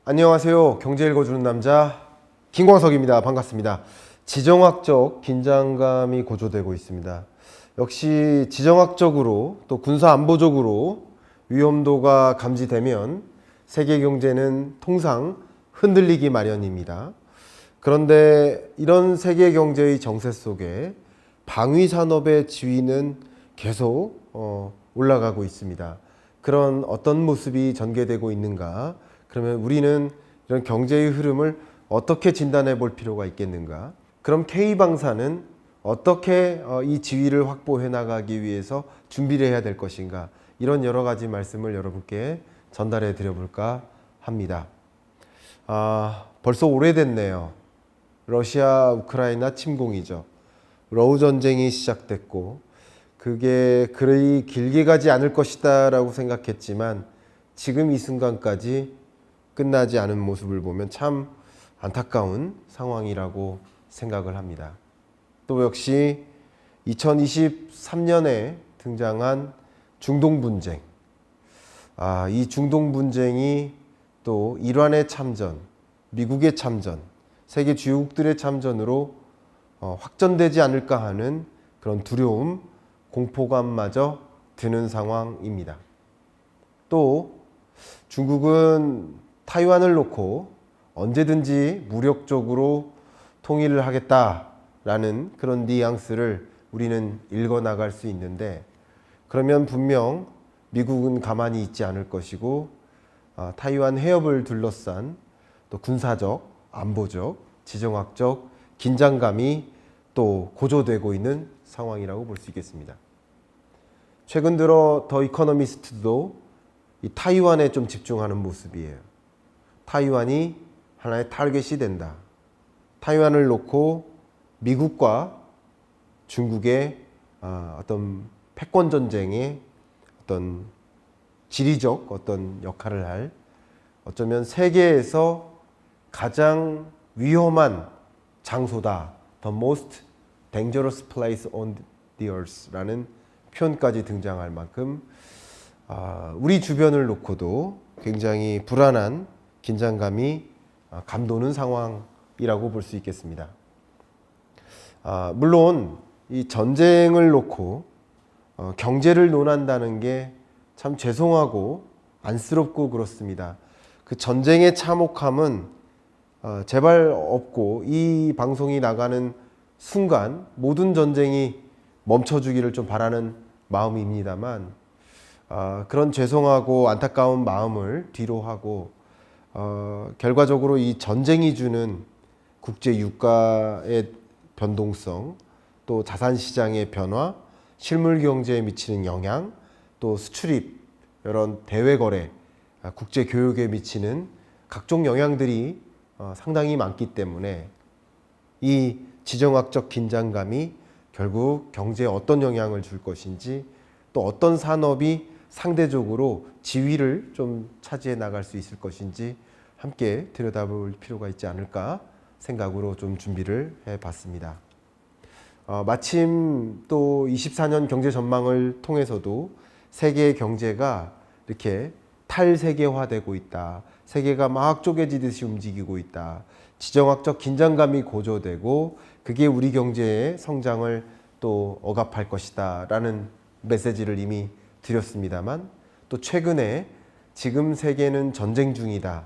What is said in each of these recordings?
안녕하세요. 경제 읽어주는 남자 김광석입니다. 반갑습니다. 지정학적 긴장감이 고조되고 있습니다. 역시 지정학적으로 또 군사안보적으로 위험도가 감지되면 세계 경제는 통상 흔들리기 마련입니다. 그런데 이런 세계 경제의 정세 속에 방위 산업의 지위는 계속 올라가고 있습니다. 그런 어떤 모습이 전개되고 있는가? 그러면 우리는 이런 경제의 흐름을 어떻게 진단해 볼 필요가 있겠는가? 그럼 K방사는 어떻게 이 지위를 확보해 나가기 위해서 준비를 해야 될 것인가? 이런 여러 가지 말씀을 여러분께 전달해 드려볼까 합니다. 벌써 오래됐네요. 러시아 우크라이나 침공이죠. 러우 전쟁이 시작됐고 그게 그리 길게 가지 않을 것이다 라고 생각했지만 지금 이 순간까지 끝나지 않은 모습을 보면 참 안타까운 상황이라고 생각을 합니다. 또 역시 2023년에 등장한 중동 분쟁. 이 중동 분쟁이 또 이란의 참전, 미국의 참전, 세계 주요국들의 참전으로 확전되지 않을까 하는 그런 두려움, 공포감마저 드는 상황입니다. 또 중국은 타이완을 놓고 언제든지 무력적으로 통일을 하겠다라는 그런 뉘앙스를 우리는 읽어나갈 수 있는데, 그러면 분명 미국은 가만히 있지 않을 것이고 타이완 해협을 둘러싼 또 군사적, 안보적, 지정학적 긴장감이 또 고조되고 있는 상황이라고 볼 수 있겠습니다. 최근 들어 더 이코노미스트도 이 타이완에 좀 집중하는 모습이에요. 타이완이 하나의 타겟이 된다. 타이완을 놓고 미국과 중국의 어떤 패권 전쟁의 어떤 지리적 어떤 역할을 할, 어쩌면 세계에서 가장 위험한 장소다. The most dangerous place on the earth라는 표현까지 등장할 만큼 우리 주변을 놓고도 굉장히 불안한 긴장감이 감도는 상황이라고 볼 수 있겠습니다. 물론 이 전쟁을 놓고 경제를 논한다는 게 참 죄송하고 안쓰럽고 그렇습니다. 그 전쟁의 참혹함은 제발 없고 이 방송이 나가는 순간 모든 전쟁이 멈춰주기를 좀 바라는 마음입니다만, 그런 죄송하고 안타까운 마음을 뒤로 하고 결과적으로 이 전쟁이 주는 국제 유가의 변동성, 또 자산 시장의 변화, 실물 경제에 미치는 영향, 또 수출입, 이런 대외 거래, 국제 교역에 미치는 각종 영향들이 상당히 많기 때문에 이 지정학적 긴장감이 결국 경제에 어떤 영향을 줄 것인지, 또 어떤 산업이 상대적으로 지위를 좀 차지해 나갈 수 있을 것인지 함께 들여다볼 필요가 있지 않을까 생각으로 좀 준비를 해봤습니다. 마침 또 24년 경제 전망을 통해서도 세계 경제가 이렇게 탈세계화되고 있다. 세계가 막 쪼개지듯이 움직이고 있다. 지정학적 긴장감이 고조되고 그게 우리 경제의 성장을 또 억압할 것이다 라는 메시지를 이미 드렸습니다만, 또 최근에 지금 세계는 전쟁 중이다.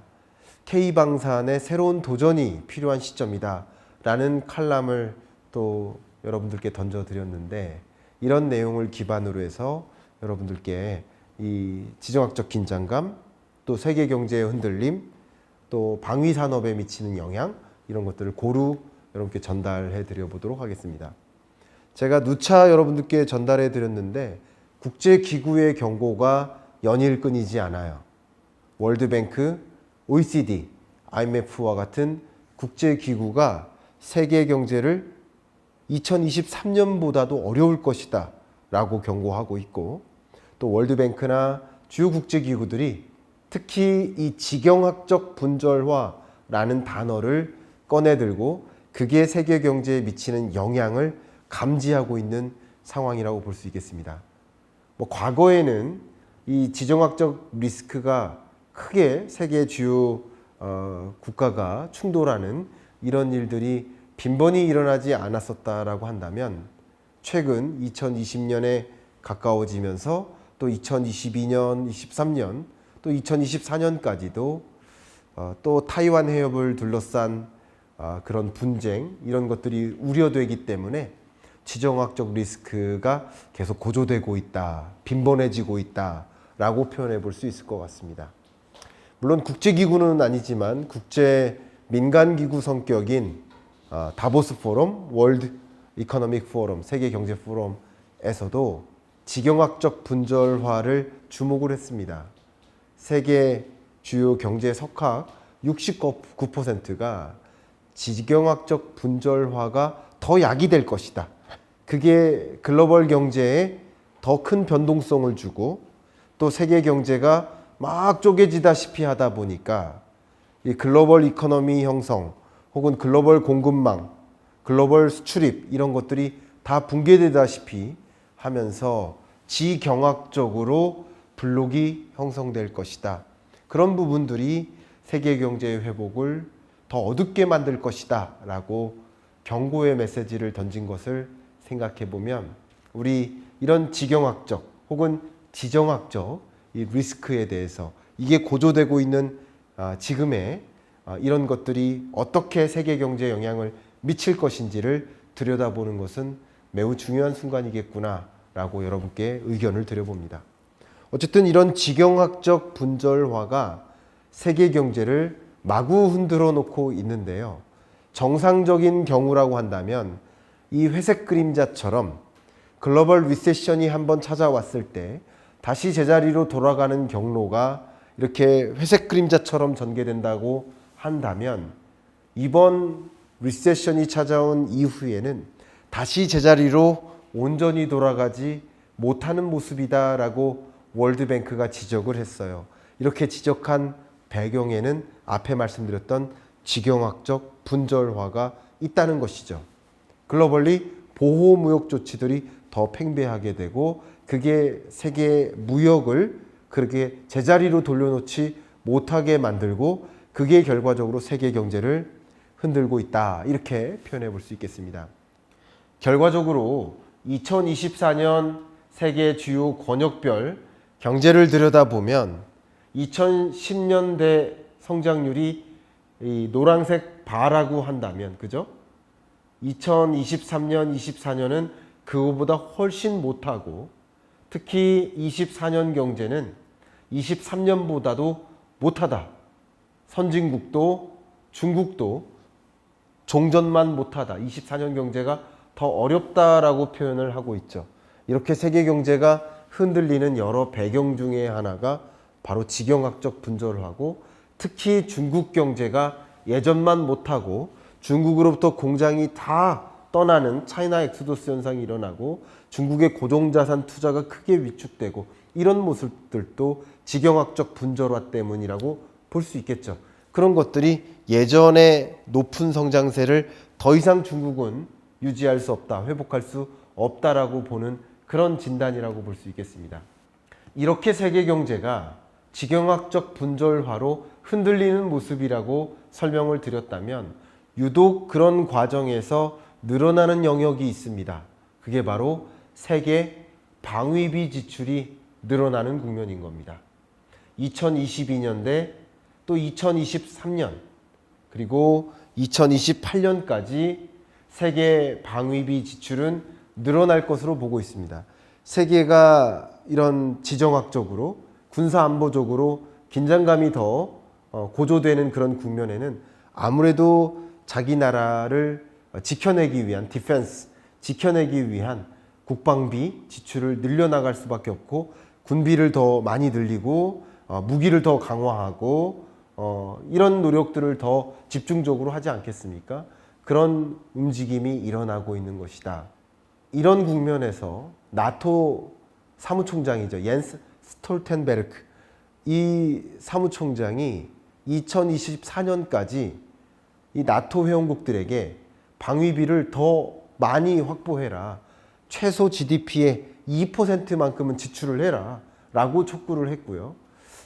K방산의 새로운 도전이 필요한 시점이다 라는 칼럼을 또 여러분들께 던져드렸는데, 이런 내용을 기반으로 해서 여러분들께 이 지정학적 긴장감, 또 세계 경제의 흔들림, 또 방위 산업에 미치는 영향, 이런 것들을 고루 여러분께 전달해 드려 보도록 하겠습니다. 제가 누차 여러분들께 전달해 드렸는데 국제기구의 경고가 연일 끊이지 않아요. 월드뱅크, OECD, IMF와 같은 국제기구가 세계 경제를 2023년보다도 어려울 것이다 라고 경고하고 있고, 또 월드뱅크나 주요 국제기구들이 특히 이 지경학적 분절화라는 단어를 꺼내들고 그게 세계 경제에 미치는 영향을 감지하고 있는 상황이라고 볼 수 있겠습니다. 과거에는 이 지정학적 리스크가 크게 세계 주요 국가가 충돌하는 이런 일들이 빈번히 일어나지 않았었다라고 한다면 최근 2020년에 가까워지면서 또 2022년, 23년, 또 2024년까지도 또 타이완 해협을 둘러싼 그런 분쟁 이런 것들이 우려되기 때문에 지정학적 리스크가 계속 고조되고 있다, 빈번해지고 있다라고 표현해 볼 수 있을 것 같습니다. 물론 국제기구는 아니지만 국제 민간기구 성격인 다보스 포럼, 월드 이코노믹 포럼, 세계 경제 포럼에서도 지경학적 분절화를 주목을 했습니다. 세계 주요 경제 석학 69%가 지경학적 분절화가 더 야기될 것이다. 그게 글로벌 경제에 더 큰 변동성을 주고 또 세계 경제가 막 쪼개지다시피 하다 보니까 이 글로벌 이코노미 형성 혹은 글로벌 공급망, 글로벌 수출입 이런 것들이 다 붕괴되다시피 하면서 지경학적으로 블록이 형성될 것이다. 그런 부분들이 세계 경제의 회복을 더 어둡게 만들 것이다 라고 경고의 메시지를 던진 것을 생각해 보면 우리 이런 지경학적 혹은 지정학적 이 리스크에 대해서 이게 고조되고 있는 지금의 이런 것들이 어떻게 세계 경제에 영향을 미칠 것인지를 들여다보는 것은 매우 중요한 순간이겠구나 라고 여러분께 의견을 드려봅니다. 어쨌든 이런 지경학적 분절화가 세계 경제를 마구 흔들어 놓고 있는데요. 정상적인 경우라고 한다면 이 회색 그림자처럼 글로벌 리세션이 한번 찾아왔을 때 다시 제자리로 돌아가는 경로가 이렇게 회색 그림자처럼 전개된다고 한다면 이번 리세션이 찾아온 이후에는 다시 제자리로 온전히 돌아가지 못하는 모습이다라고 월드뱅크가 지적을 했어요. 이렇게 지적한 배경에는 앞에 말씀드렸던 지경학적 분절화가 있다는 것이죠. 글로벌리 보호무역 조치들이 더 팽배하게 되고 그게 세계 무역을 그렇게 제자리로 돌려놓지 못하게 만들고 그게 결과적으로 세계 경제를 흔들고 있다. 이렇게 표현해 볼 수 있겠습니다. 결과적으로 2024년 세계 주요 권역별 경제를 들여다보면 2010년대 성장률이 이 노란색 바라고 한다면 그죠? 2023년, 24년은 그거보다 훨씬 못하고 특히 24년 경제는 23년보다도 못하다. 선진국도 중국도 종전만 못하다. 24년 경제가 더 어렵다라고 표현을 하고 있죠. 이렇게 세계 경제가 흔들리는 여러 배경 중에 하나가 바로 지경학적 분절하고 특히 중국 경제가 예전만 못하고 중국으로부터 공장이 다 떠나는 차이나 엑소더스 현상이 일어나고 중국의 고정자산 투자가 크게 위축되고 이런 모습들도 지경학적 분절화 때문이라고 볼 수 있겠죠. 그런 것들이 예전의 높은 성장세를 더 이상 중국은 유지할 수 없다, 회복할 수 없다라고 보는 그런 진단이라고 볼 수 있겠습니다. 이렇게 세계 경제가 지경학적 분절화로 흔들리는 모습이라고 설명을 드렸다면 유독 그런 과정에서 늘어나는 영역이 있습니다. 그게 바로 세계 방위비 지출이 늘어나는 국면인 겁니다. 2022년대 또 2023년 그리고 2028년까지 세계 방위비 지출은 늘어날 것으로 보고 있습니다. 세계가 이런 지정학적으로 군사안보적으로 긴장감이 더 고조되는 그런 국면에는 아무래도 자기 나라를 지켜내기 위한 디펜스, 지켜내기 위한 국방비 지출을 늘려나갈 수밖에 없고 군비를 더 많이 늘리고 무기를 더 강화하고 이런 노력들을 더 집중적으로 하지 않겠습니까? 그런 움직임이 일어나고 있는 것이다. 이런 국면에서 나토 사무총장이죠. 옌스 스톨텐베르크 이 사무총장이 2024년까지 이 나토 회원국들에게 방위비를 더 많이 확보해라. 최소 GDP의 2%만큼은 지출을 해라. 라고 촉구를 했고요.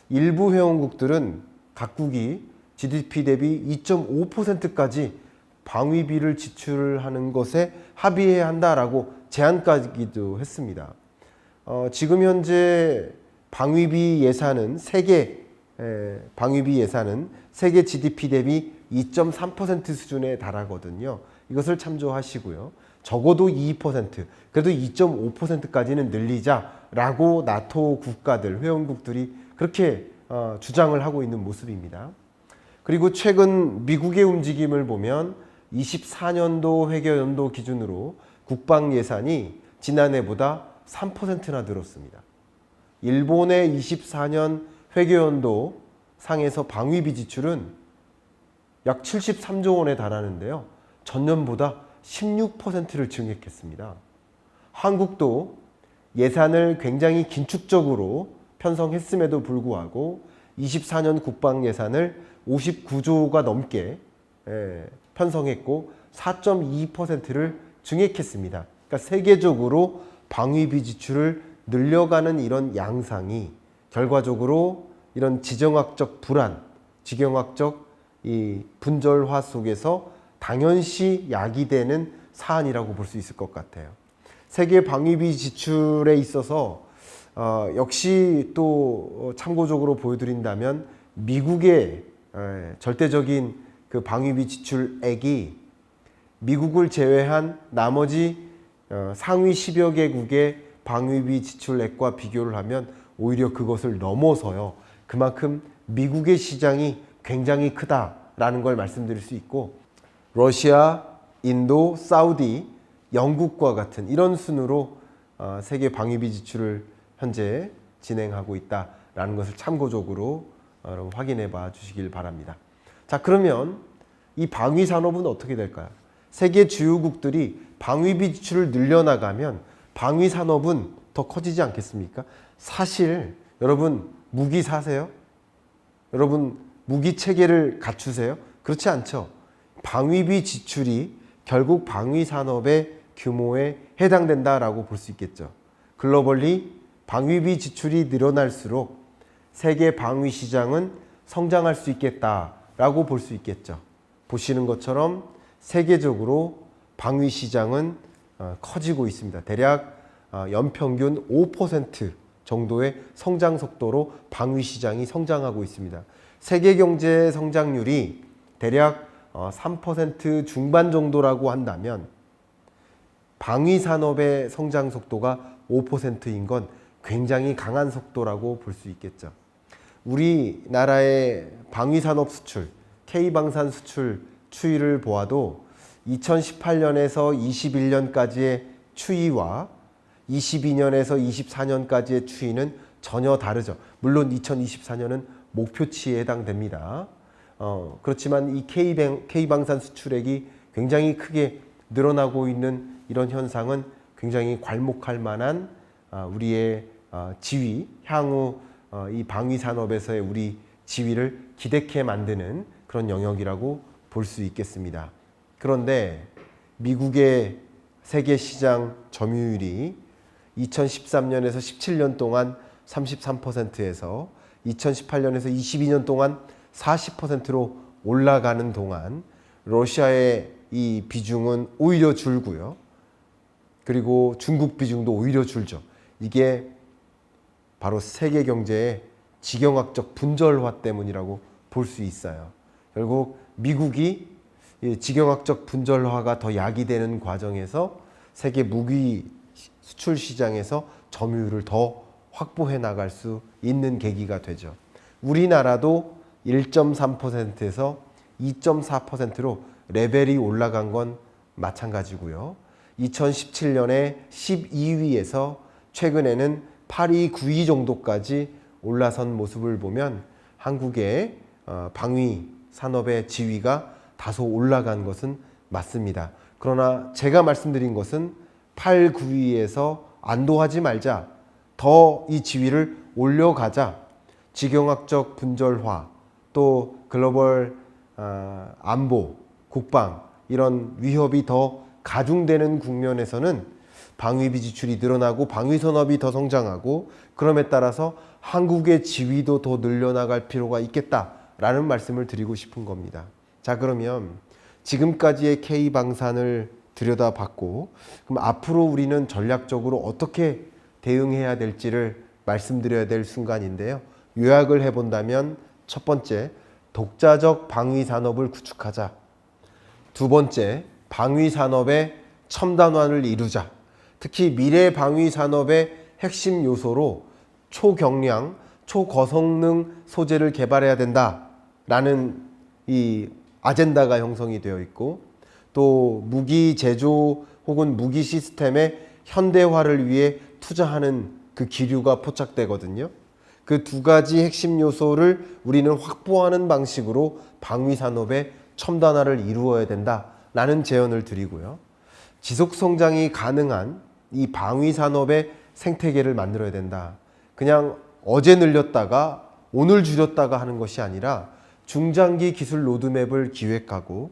일부 회원국들은 각국이 GDP 대비 2.5%까지 방위비를 지출하는 것에 합의해야 한다라고 제안까지도 했습니다. 지금 현재 방위비 예산은 세계 GDP 대비 2.3% 수준에 달하거든요. 이것을 참조하시고요. 적어도 2%, 그래도 2.5%까지는 늘리자라고 나토 국가들, 회원국들이 그렇게 주장을 하고 있는 모습입니다. 그리고 최근 미국의 움직임을 보면 24년도 회계연도 기준으로 국방 예산이 지난해보다 3%나 늘었습니다. 일본의 24년 회계연도 상에서 방위비 지출은 약 73조 원에 달하는데요. 전년보다 16%를 증액했습니다. 한국도 예산을 굉장히 긴축적으로 편성했음에도 불구하고 24년 국방 예산을 59조가 넘게 편성했고 4.2%를 증액했습니다. 그러니까 세계적으로 방위비 지출을 늘려가는 이런 양상이 결과적으로 이런 지정학적 불안, 지정학적 이 분절화 속에서 당연시 야기되는 사안이라고 볼 수 있을 것 같아요. 세계 방위비 지출에 있어서 역시 또 참고적으로 보여드린다면 미국의 절대적인 그 방위비 지출액이 미국을 제외한 나머지 상위 10여 개국의 방위비 지출액과 비교를 하면 오히려 그것을 넘어서요. 그만큼 미국의 시장이 굉장히 크다라는 걸 말씀드릴 수 있고 러시아, 인도, 사우디, 영국과 같은 이런 순으로 세계 방위비 지출을 현재 진행하고 있다라는 것을 참고적으로 여러분 확인해 봐 주시길 바랍니다. 자, 그러면 이 방위 산업은 어떻게 될까요? 세계 주요국들이 방위비 지출을 늘려나가면 방위 산업은 더 커지지 않겠습니까? 사실 여러분 무기 사세요? 여러분 무기 체계를 갖추세요? 그렇지 않죠. 방위비 지출이 결국 방위 산업의 규모에 해당된다라고 볼 수 있겠죠. 글로벌리 방위비 지출이 늘어날수록 세계 방위 시장은 성장할 수 있겠다라고 볼 수 있겠죠. 보시는 것처럼 세계적으로 방위 시장은 커지고 있습니다. 대략 연평균 5% 정도의 성장 속도로 방위 시장이 성장하고 있습니다. 세계 경제 성장률이 대략 3% 중반 정도라고 한다면 방위 산업의 성장 속도가 5%인 건 굉장히 강한 속도라고 볼 수 있겠죠. 우리나라의 방위 산업 수출, K방산 수출 추이를 보아도 2018년에서 21년까지의 추이와 22년에서 24년까지의 추이는 전혀 다르죠. 물론 2024년은 목표치에 해당됩니다. 그렇지만 이 K방산 수출액이 굉장히 크게 늘어나고 있는 이런 현상은 굉장히 괄목할 만한 우리의 지위, 향후 이 방위 산업에서의 우리 지위를 기대케 만드는 그런 영역이라고 볼 수 있겠습니다. 그런데 미국의 세계 시장 점유율이 2013년에서 17년 동안 33%에서 2018년에서 22년 동안 40%로 올라가는 동안 러시아의 이 비중은 오히려 줄고요. 그리고 중국 비중도 오히려 줄죠. 이게 바로 세계 경제의 지경학적 분절화 때문이라고 볼 수 있어요. 결국 미국이 지경학적 분절화가 더 야기되는 과정에서 세계 무기 수출 시장에서 점유율을 더 확보해 나갈 수 있는 계기가 되죠. 우리나라도 1.3%에서 2.4%로 레벨이 올라간 건 마찬가지고요. 2017년에 12위에서 최근에는 8위, 9위 정도까지 올라선 모습을 보면 한국의 방위 산업의 지위가 다소 올라간 것은 맞습니다. 그러나 제가 말씀드린 것은 8, 9위에서 안도하지 말자, 더 이 지위를 올려가자, 지경학적 분절화, 또 글로벌 안보, 국방 이런 위협이 더 가중되는 국면에서는 방위비 지출이 늘어나고 방위 산업이 더 성장하고 그럼에 따라서 한국의 지위도 더 늘려나갈 필요가 있겠다라고 라는 말씀을 드리고 싶은 겁니다. 자, 그러면 지금까지의 K방산을 들여다봤고, 그럼 앞으로 우리는 전략적으로 어떻게 대응해야 될지를 말씀드려야 될 순간인데요. 요약을 해본다면 첫 번째, 독자적 방위산업을 구축하자. 두 번째, 방위산업의 첨단화를 이루자. 특히 미래 방위산업의 핵심 요소로 초경량, 초고성능 소재를 개발해야 된다라는 이 아젠다가 형성이 되어 있고, 또 무기 제조 혹은 무기 시스템의 현대화를 위해 투자하는 그 기류가 포착되거든요. 그 두 가지 핵심 요소를 우리는 확보하는 방식으로 방위산업의 첨단화를 이루어야 된다라는 제언을 드리고요. 지속 성장이 가능한 이 방위산업의 생태계를 만들어야 된다. 그냥 어제 늘렸다가 오늘 줄였다가 하는 것이 아니라 중장기 기술 로드맵을 기획하고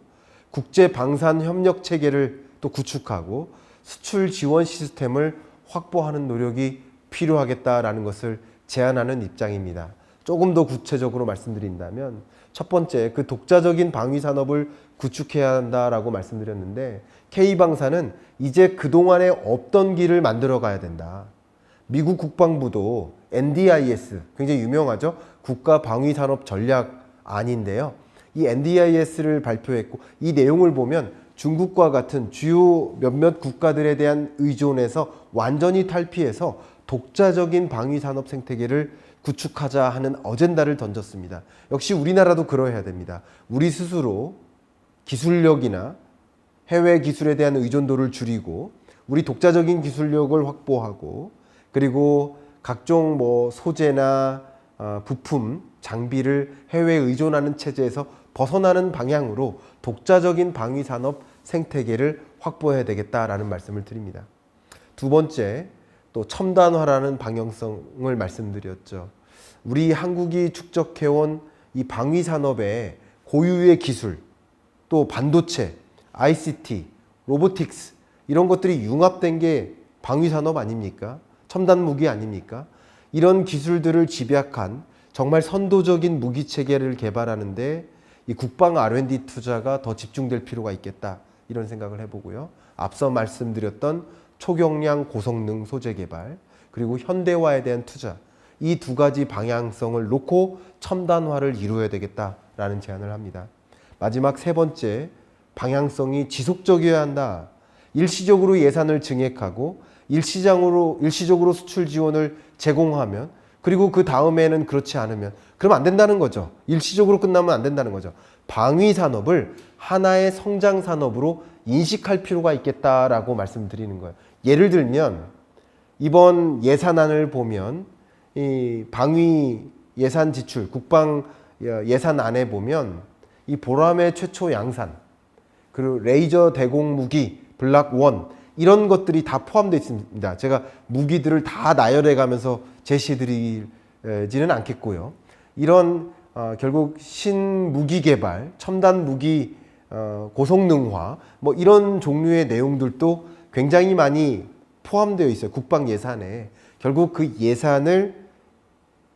국제 방산 협력 체계를 또 구축하고 수출 지원 시스템을 확보하는 노력이 필요하겠다라는 것을 제안하는 입장입니다. 조금 더 구체적으로 말씀드린다면 첫 번째, 그 독자적인 방위산업을 구축해야 한다라고 말씀드렸는데, K방산은 이제 그동안에 없던 길을 만들어 가야 된다. 미국 국방부도 NDIS, 굉장히 유명하죠? 국가방위산업 전략안인데요. 이 NDIS를 발표했고, 이 내용을 보면 중국과 같은 주요 몇몇 국가들에 대한 의존에서 완전히 탈피해서 독자적인 방위산업 생태계를 구축하자 하는 어젠다를 던졌습니다. 역시 우리나라도 그러해야 됩니다. 우리 스스로 기술력이나 해외 기술에 대한 의존도를 줄이고 우리 독자적인 기술력을 확보하고, 그리고 각종 소재나 부품, 장비를 해외에 의존하는 체제에서 벗어나는 방향으로 독자적인 방위산업 생태계를 확보해야 되겠다라는 말씀을 드립니다. 두 번째, 또 첨단화라는 방향성을 말씀드렸죠. 우리 한국이 축적해온 이 방위산업의 고유의 기술, 또 반도체, ICT, 로보틱스, 이런 것들이 융합된 게 방위산업 아닙니까? 첨단 무기 아닙니까? 이런 기술들을 집약한 정말 선도적인 무기 체계를 개발하는데 이 국방 R&D 투자가 더 집중될 필요가 있겠다, 이런 생각을 해보고요. 앞서 말씀드렸던 초경량 고성능 소재 개발, 그리고 현대화에 대한 투자, 이 두 가지 방향성을 놓고 첨단화를 이루어야 되겠다라는 제안을 합니다. 마지막 세 번째, 방향성이 지속적이어야 한다. 일시적으로 예산을 증액하고 일시적으로 수출 지원을 제공하면, 그리고 그 다음에는 그렇지 않으면, 그럼 안 된다는 거죠. 일시적으로 끝나면 안 된다는 거죠. 방위산업을 하나의 성장산업으로 인식할 필요가 있겠다라고 말씀드리는 거예요. 예를 들면 이번 예산안을 보면 이 방위 예산 지출, 국방 예산안에 보면 이 보람의 최초 양산, 그리고 레이저 대공 무기 블락 1, 이런 것들이 다 포함되어 있습니다. 제가 무기들을 다 나열해 가면서 제시해 드리지는 않겠고요. 이런 결국 신무기 개발, 첨단 무기 고성능화, 이런 종류의 내용들도 굉장히 많이 포함되어 있어요. 국방 예산에. 결국 그 예산을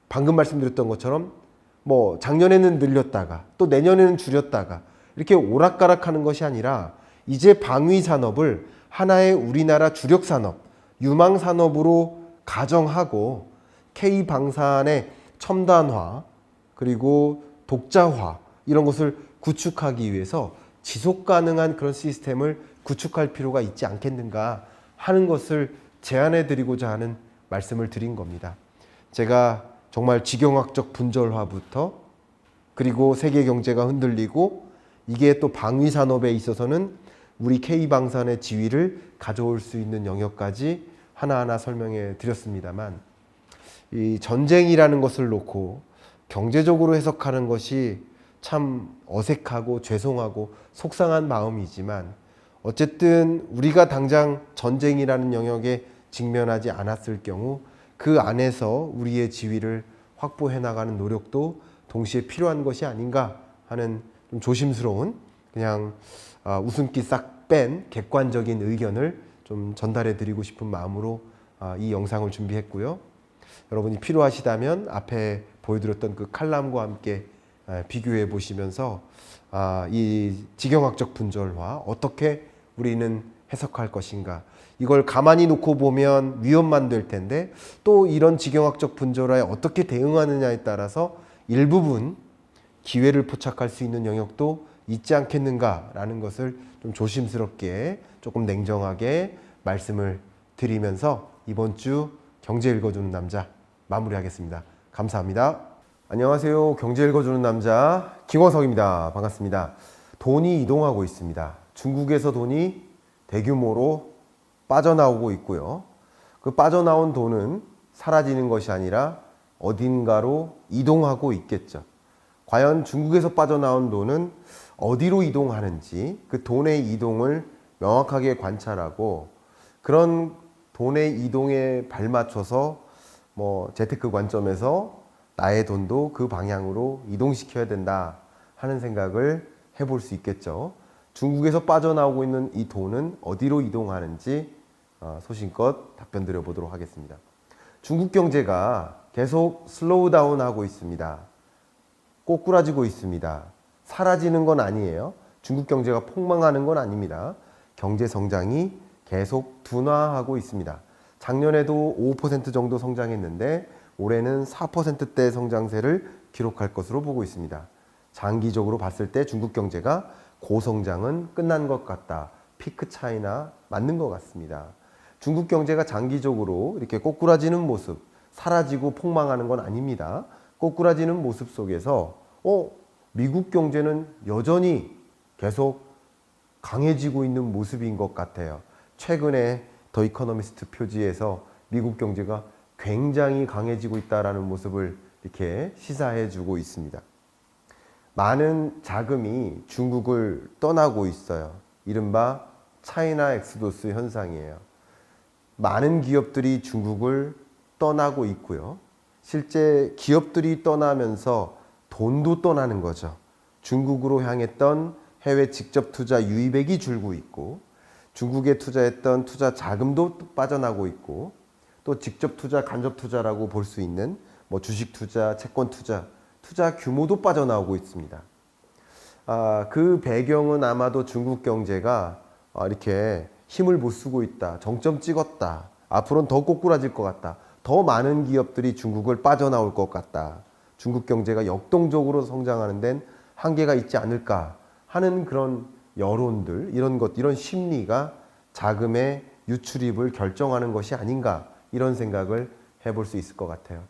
방금 말씀드렸던 것처럼 작년에는 늘렸다가 또 내년에는 줄였다가 이렇게 오락가락하는 것이 아니라 이제 방위산업을 하나의 우리나라 주력산업, 유망산업으로 가정하고 K방산의 첨단화, 그리고 독자화, 이런 것을 구축하기 위해서 지속 가능한 그런 시스템을 구축할 필요가 있지 않겠는가 하는 것을 제안해 드리고자 하는 말씀을 드린 겁니다. 제가 정말 지경학적 분절화부터, 그리고 세계 경제가 흔들리고 이게 또 방위산업에 있어서는 우리 K방산의 지위를 가져올 수 있는 영역까지 하나하나 설명해 드렸습니다만, 이 전쟁이라는 것을 놓고 경제적으로 해석하는 것이 참 어색하고 죄송하고 속상한 마음이지만, 어쨌든 우리가 당장 전쟁이라는 영역에 직면하지 않았을 경우 그 안에서 우리의 지위를 확보해 나가는 노력도 동시에 필요한 것이 아닌가 하는 좀 조심스러운, 그냥 웃음기 싹 뺀 객관적인 의견을 좀 전달해 드리고 싶은 마음으로 이 영상을 준비했고요. 여러분이 필요하시다면 앞에 보여드렸던 그 칼럼과 함께 비교해 보시면서 이 지경학적 분절화 어떻게 우리는 해석할 것인가, 이걸 가만히 놓고 보면 위험만 될 텐데 또 이런 지경학적 분절화에 어떻게 대응하느냐에 따라서 일부분 기회를 포착할 수 있는 영역도 있지 않겠는가라는 것을 좀 조심스럽게 조금 냉정하게 말씀을 드리면서 이번 주 경제 읽어주는 남자 마무리하겠습니다. 감사합니다. 안녕하세요. 경제 읽어주는 남자 김원석입니다. 반갑습니다. 돈이 이동하고 있습니다. 중국에서 돈이 대규모로 빠져나오고 있고요. 그 빠져나온 돈은 사라지는 것이 아니라 어딘가로 이동하고 있겠죠. 과연 중국에서 빠져나온 돈은 어디로 이동하는지 그 돈의 이동을 명확하게 관찰하고 그런 돈의 이동에 발맞춰서 재테크 관점에서 나의 돈도 그 방향으로 이동시켜야 된다 하는 생각을 해볼 수 있겠죠. 중국에서 빠져나오고 있는 이 돈은 어디로 이동하는지 소신껏 답변 드려보도록 하겠습니다. 중국 경제가 계속 슬로우 다운 하고 있습니다. 꼬꾸라지고 있습니다. 사라지는 건 아니에요. 중국 경제가 폭망하는 건 아닙니다. 경제 성장이 계속 둔화하고 있습니다. 작년에도 5% 정도 성장했는데 올해는 4%대 성장세를 기록할 것으로 보고 있습니다. 장기적으로 봤을 때 중국 경제가 고성장은 끝난 것 같다. 피크 차이나 맞는 것 같습니다. 중국 경제가 장기적으로 이렇게 꼬꾸라지는 모습, 사라지고 폭망하는 건 아닙니다. 꼬꾸라지는 모습 속에서 미국 경제는 여전히 계속 강해지고 있는 모습인 것 같아요. 최근에 더 이코노미스트 표지에서 미국 경제가 굉장히 강해지고 있다는 모습을 이렇게 시사해 주고 있습니다. 많은 자금이 중국을 떠나고 있어요. 이른바 차이나 엑스도스 현상이에요. 많은 기업들이 중국을 떠나고 있고요. 실제 기업들이 떠나면서 돈도 떠나는 거죠. 중국으로 향했던 해외 직접 투자 유입액이 줄고 있고 중국에 투자했던 투자 자금도 빠져나고 있고 또 직접 투자, 간접 투자라고 볼 수 있는 주식 투자, 채권 투자, 투자 규모도 빠져나오고 있습니다. 그 배경은 아마도 중국 경제가 이렇게 힘을 못 쓰고 있다, 정점 찍었다, 앞으로는 더 꼬꾸라질 것 같다, 더 많은 기업들이 중국을 빠져나올 것 같다, 중국 경제가 역동적으로 성장하는 데는 한계가 있지 않을까 하는 그런 여론들, 이런 심리가 자금의 유출입을 결정하는 것이 아닌가, 이런 생각을 해볼 수 있을 것 같아요.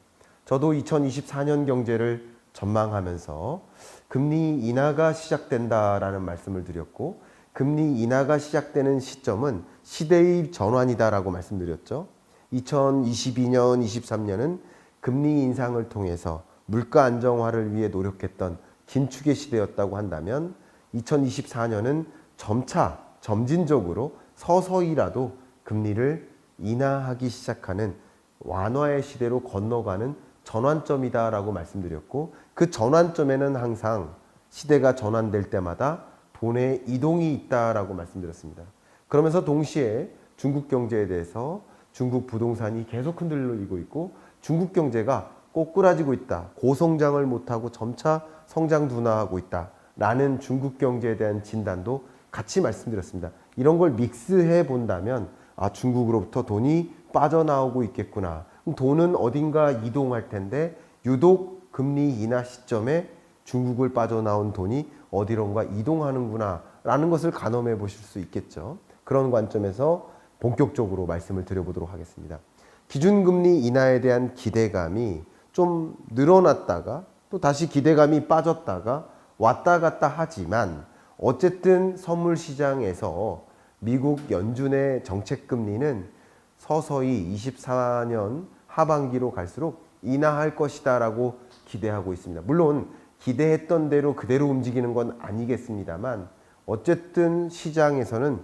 저도 2024년 경제를 전망하면서 금리 인하가 시작된다라는 말씀을 드렸고 금리 인하가 시작되는 시점은 시대의 전환이다라고 말씀드렸죠. 2022년, 23년은 금리 인상을 통해서 물가 안정화를 위해 노력했던 긴축의 시대였다고 한다면 2024년은 점차 점진적으로 서서히라도 금리를 인하하기 시작하는 완화의 시대로 건너가는 전환점이다라고 말씀드렸고 그 전환점에는 항상 시대가 전환될 때마다 돈의 이동이 있다라고 말씀드렸습니다. 그러면서 동시에 중국 경제에 대해서 중국 부동산이 계속 흔들리고 있고 중국 경제가 꼬꾸라지고 있다, 고성장을 못하고 점차 성장 둔화하고 있다라는 중국 경제에 대한 진단도 같이 말씀드렸습니다. 이런 걸 믹스해 본다면 중국으로부터 돈이 빠져나오고 있겠구나. 돈은 어딘가 이동할 텐데 유독 금리 인하 시점에 중국을 빠져나온 돈이 어디론가 이동하는구나 라는 것을 가늠해 보실 수 있겠죠. 그런 관점에서 본격적으로 말씀을 드려보도록 하겠습니다. 기준금리 인하에 대한 기대감이 좀 늘어났다가 또 다시 기대감이 빠졌다가 왔다 갔다 하지만 어쨌든 선물 시장에서 미국 연준의 정책금리는 서서히 24년 하반기로 갈수록 인하할 것이다 라고 기대하고 있습니다. 물론 기대했던 대로 그대로 움직이는 건 아니겠습니다만 어쨌든 시장에서는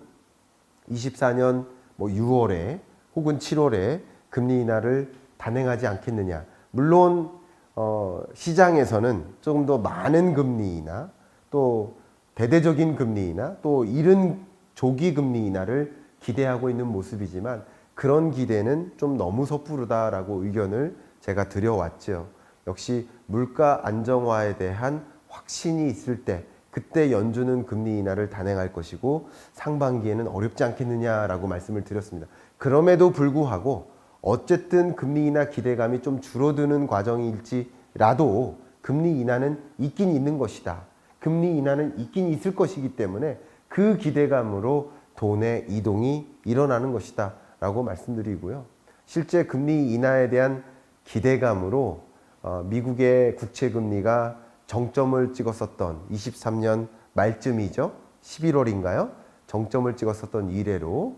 24년 6월에 혹은 7월에 금리 인하를 단행하지 않겠느냐. 물론 시장에서는 조금 더 많은 금리 인하 또 대대적인 금리 인하 또 이른 조기 금리 인하를 기대하고 있는 모습이지만 그런 기대는 좀 너무 섣부르다라고 의견을 제가 드려왔죠. 역시 물가 안정화에 대한 확신이 있을 때 그때 연준은 금리 인하를 단행할 것이고 상반기에는 어렵지 않겠느냐라고 말씀을 드렸습니다. 그럼에도 불구하고 어쨌든 금리 인하 기대감이 좀 줄어드는 과정일지라도 금리 인하는 있긴 있는 것이다. 금리 인하는 있긴 있을 것이기 때문에 그 기대감으로 돈의 이동이 일어나는 것이다 라고 말씀드리고요. 실제 금리 인하에 대한 기대감으로 미국의 국채금리가 정점을 찍었었던 23년 말쯤이죠. 11월인가요? 정점을 찍었었던 이래로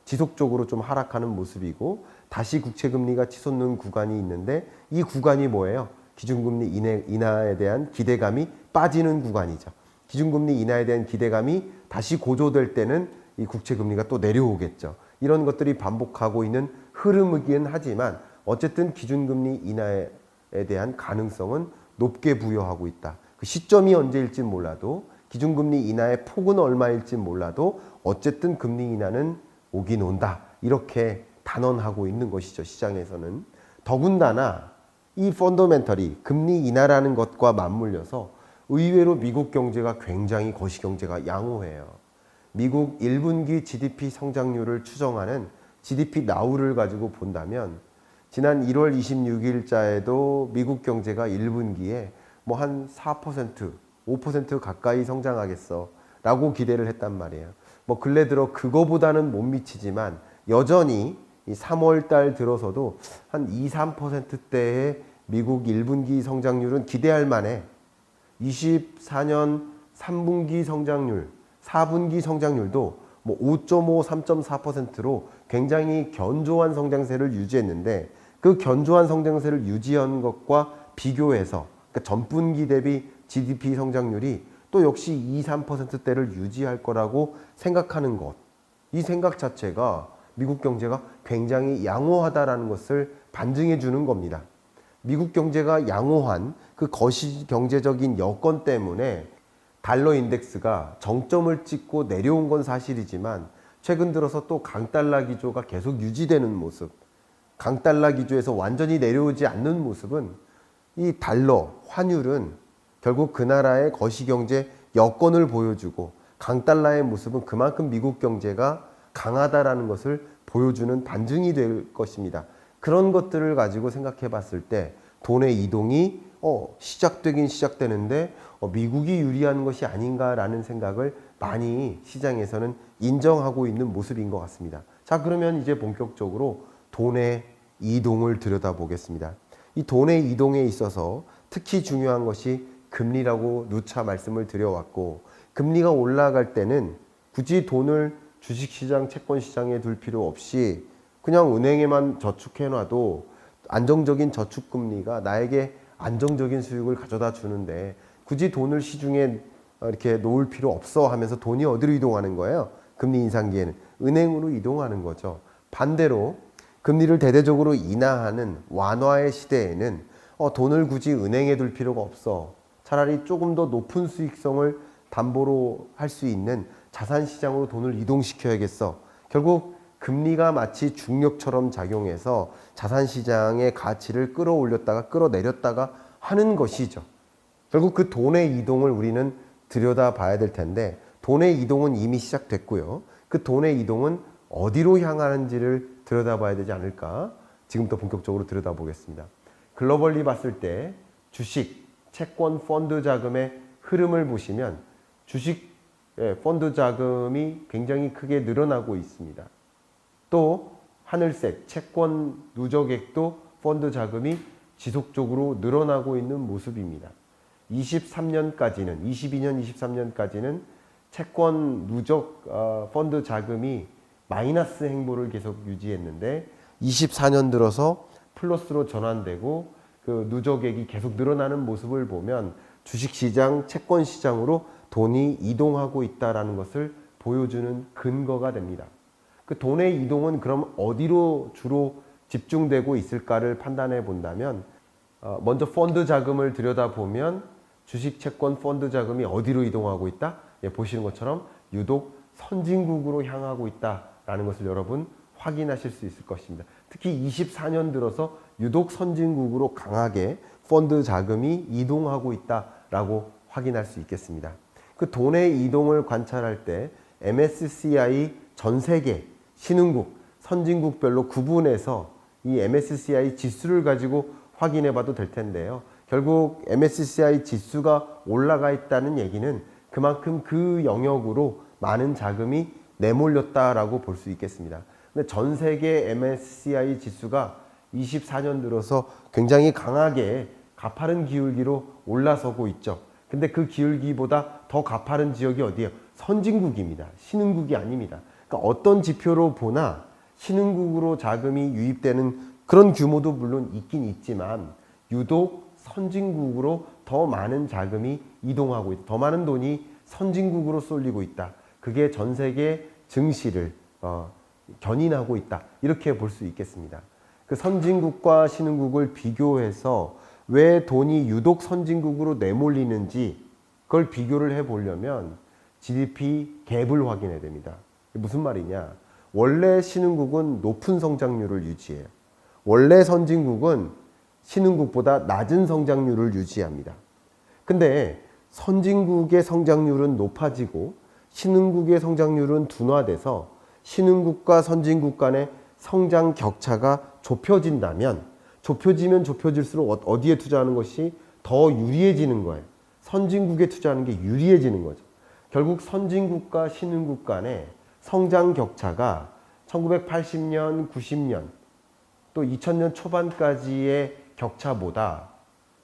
지속적으로 좀 하락하는 모습이고 다시 국채금리가 치솟는 구간이 있는데 이 구간이 뭐예요? 기준금리 인하에 대한 기대감이 빠지는 구간이죠. 기준금리 인하에 대한 기대감이 다시 고조될 때는 이 국채금리가 또 내려오겠죠. 이런 것들이 반복하고 있는 흐름이긴 하지만 어쨌든 기준금리 인하에 대한 가능성은 높게 부여하고 있다. 그 시점이 언제일지 몰라도 기준금리 인하의 폭은 얼마일지 몰라도 어쨌든 금리 인하는 오긴 온다. 이렇게 단언하고 있는 것이죠. 시장에서는. 더군다나 이 펀더멘털이 금리 인하라는 것과 맞물려서 의외로 미국 경제가 굉장히 거시경제가 양호해요. 미국 1분기 GDP 성장률을 추정하는 GDP 나우를 가지고 본다면 지난 1월 26일자에도 미국 경제가 1분기에 뭐 한 4%, 5% 가까이 성장하겠어 라고 기대를 했단 말이에요. 뭐 근래 들어 그거보다는 못 미치지만 여전히 이 3월 달 들어서도 한 2, 3%대의 미국 1분기 성장률은 기대할 만해. 24년 3분기 성장률, 4분기 성장률도 뭐 5.5, 3.4%로 굉장히 견조한 성장세를 유지했는데 그 견조한 성장세를 유지한 것과 비교해서 그러니까 전분기 대비 GDP 성장률이 또 역시 2, 3%대를 유지할 거라고 생각하는 것. 이 생각 자체가 미국 경제가 굉장히 양호하다라는 것을 반증해 주는 겁니다. 미국 경제가 양호한 그 거시 경제적인 여건 때문에 달러 인덱스가 정점을 찍고 내려온 건 사실이지만 최근 들어서 또 강달러 기조가 계속 유지되는 모습, 강달러 기조에서 완전히 내려오지 않는 모습은 이 달러, 환율은 결국 그 나라의 거시경제 여건을 보여주고 강달러의 모습은 그만큼 미국 경제가 강하다라는 것을 보여주는 반증이 될 것입니다. 그런 것들을 가지고 생각해 봤을 때 돈의 이동이 시작되긴 시작되는데 미국이 유리한 것이 아닌가라는 생각을 많이 시장에서는 인정하고 있는 모습인 것 같습니다. 자, 그러면 이제 본격적으로 돈의 이동을 들여다보겠습니다. 이 돈의 이동에 있어서 특히 중요한 것이 금리라고 누차 말씀을 드려왔고 금리가 올라갈 때는 굳이 돈을 주식시장, 채권시장에 둘 필요 없이 그냥 은행에만 저축해놔도 안정적인 저축금리가 나에게 안정적인 수익을 가져다 주는데 굳이 돈을 시중에 이렇게 놓을 필요 없어 하면서 돈이 어디로 이동하는 거예요? 금리 인상기에는 은행으로 이동하는 거죠. 반대로 금리를 대대적으로 인하하는 완화의 시대에는 돈을 굳이 은행에 둘 필요가 없어. 차라리 조금 더 높은 수익성을 담보로 할 수 있는 자산시장으로 돈을 이동시켜야겠어. 결국 금리가 마치 중력처럼 작용해서 자산시장의 가치를 끌어올렸다가 끌어내렸다가 하는 것이죠. 결국 그 돈의 이동을 우리는 들여다봐야 될 텐데 돈의 이동은 이미 시작됐고요. 그 돈의 이동은 어디로 향하는지를 들여다봐야 되지 않을까? 지금부터 본격적으로 들여다보겠습니다. 글로벌리 봤을 때 주식, 채권, 펀드 자금의 흐름을 보시면 주식, 펀드 자금이 굉장히 크게 늘어나고 있습니다. 또 하늘색, 채권 누적액도 펀드 자금이 지속적으로 늘어나고 있는 모습입니다. 23년까지는, 22년, 23년까지는 채권 누적 펀드 자금이 마이너스 행보를 계속 유지했는데 24년 들어서 플러스로 전환되고 그 누적액이 계속 늘어나는 모습을 보면 주식시장, 채권시장으로 돈이 이동하고 있다는 것을 보여주는 근거가 됩니다. 그 돈의 이동은 그럼 어디로 주로 집중되고 있을까를 판단해 본다면 먼저 펀드 자금을 들여다보면 주식, 채권, 펀드 자금이 어디로 이동하고 있다? 보시는 것처럼 유독 선진국으로 향하고 있다라는 것을 여러분 확인하실 수 있을 것입니다. 특히 24년 들어서 유독 선진국으로 강하게 펀드 자금이 이동하고 있다 있다라고 확인할 수 있겠습니다. 그 돈의 이동을 관찰할 때 MSCI 전 세계 신흥국, 선진국별로 구분해서 이 MSCI 지수를 가지고 확인해 봐도 될 텐데요. 결국 MSCI 지수가 올라가 있다는 얘기는 그만큼 그 영역으로 많은 자금이 내몰렸다라고 볼 수 있겠습니다. 근데 전 세계 MSCI 지수가 24년 들어서 굉장히 강하게 가파른 기울기로 올라서고 있죠. 근데 그 기울기보다 더 가파른 지역이 어디예요? 선진국입니다. 신흥국이 아닙니다. 그러니까 어떤 지표로 보나 신흥국으로 자금이 유입되는 그런 규모도 물론 있긴 있지만 유독 선진국으로 더 많은 자금이 이동하고 있다. 더 많은 돈이 선진국으로 쏠리고 있다. 그게 전 세계 증시를 견인하고 있다. 이렇게 볼 수 있겠습니다. 그 선진국과 신흥국을 비교해서 왜 돈이 유독 선진국으로 내몰리는지 그걸 비교를 해보려면 GDP 갭을 확인해야 됩니다. 무슨 말이냐? 원래 신흥국은 높은 성장률을 유지해요. 원래 선진국은 신흥국보다 낮은 성장률을 유지합니다. 근데 선진국의 성장률은 높아지고 신흥국의 성장률은 둔화돼서 신흥국과 선진국 간의 성장 격차가 좁혀진다면 좁혀지면 좁혀질수록 어디에 투자하는 것이 더 유리해지는 거예요. 선진국에 투자하는 게 유리해지는 거죠. 결국 선진국과 신흥국 간의 성장 격차가 1980년, 90년 또 2000년 초반까지의 격차보다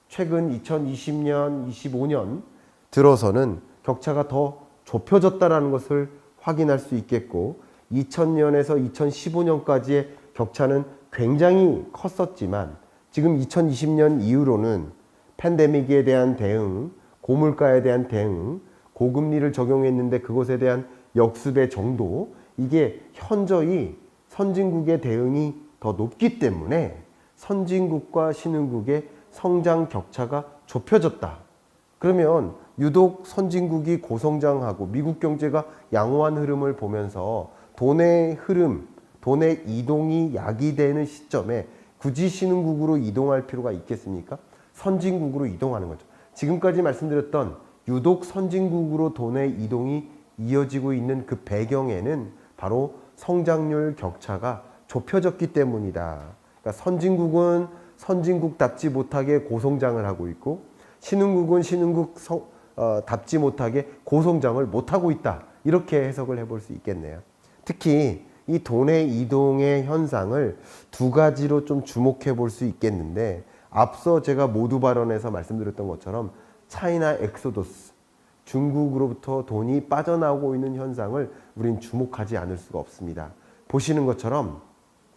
최근 2020년, 25년 들어서는 격차가 더 좁혀졌다는 것을 확인할 수 있겠고 2000년에서 2015년까지의 격차는 굉장히 컸었지만 지금 2020년 이후로는 팬데믹에 대한 대응, 고물가에 대한 대응, 고금리를 적용했는데 그것에 대한 역습의 정도 이게 현저히 선진국의 대응이 더 높기 때문에 선진국과 신흥국의 성장 격차가 좁혀졌다. 그러면 유독 선진국이 고성장하고 미국 경제가 양호한 흐름을 보면서 돈의 흐름, 돈의 이동이 야기되는 시점에 굳이 신흥국으로 이동할 필요가 있겠습니까? 선진국으로 이동하는 거죠. 지금까지 말씀드렸던 유독 선진국으로 돈의 이동이 이어지고 있는 그 배경에는 바로 성장률 격차가 좁혀졌기 때문이다. 그러니까 선진국은 선진국답지 못하게 고성장을 하고 있고 신흥국은 신흥국답지 못하게 고성장을 못하고 있다. 이렇게 해석을 해볼 수 있겠네요. 특히 이 돈의 이동의 현상을 두 가지로 좀 주목해 볼 수 있겠는데 앞서 제가 모두 발언에서 말씀드렸던 것처럼 차이나 엑소더스, 중국으로부터 돈이 빠져나오고 있는 현상을 우린 주목하지 않을 수가 없습니다. 보시는 것처럼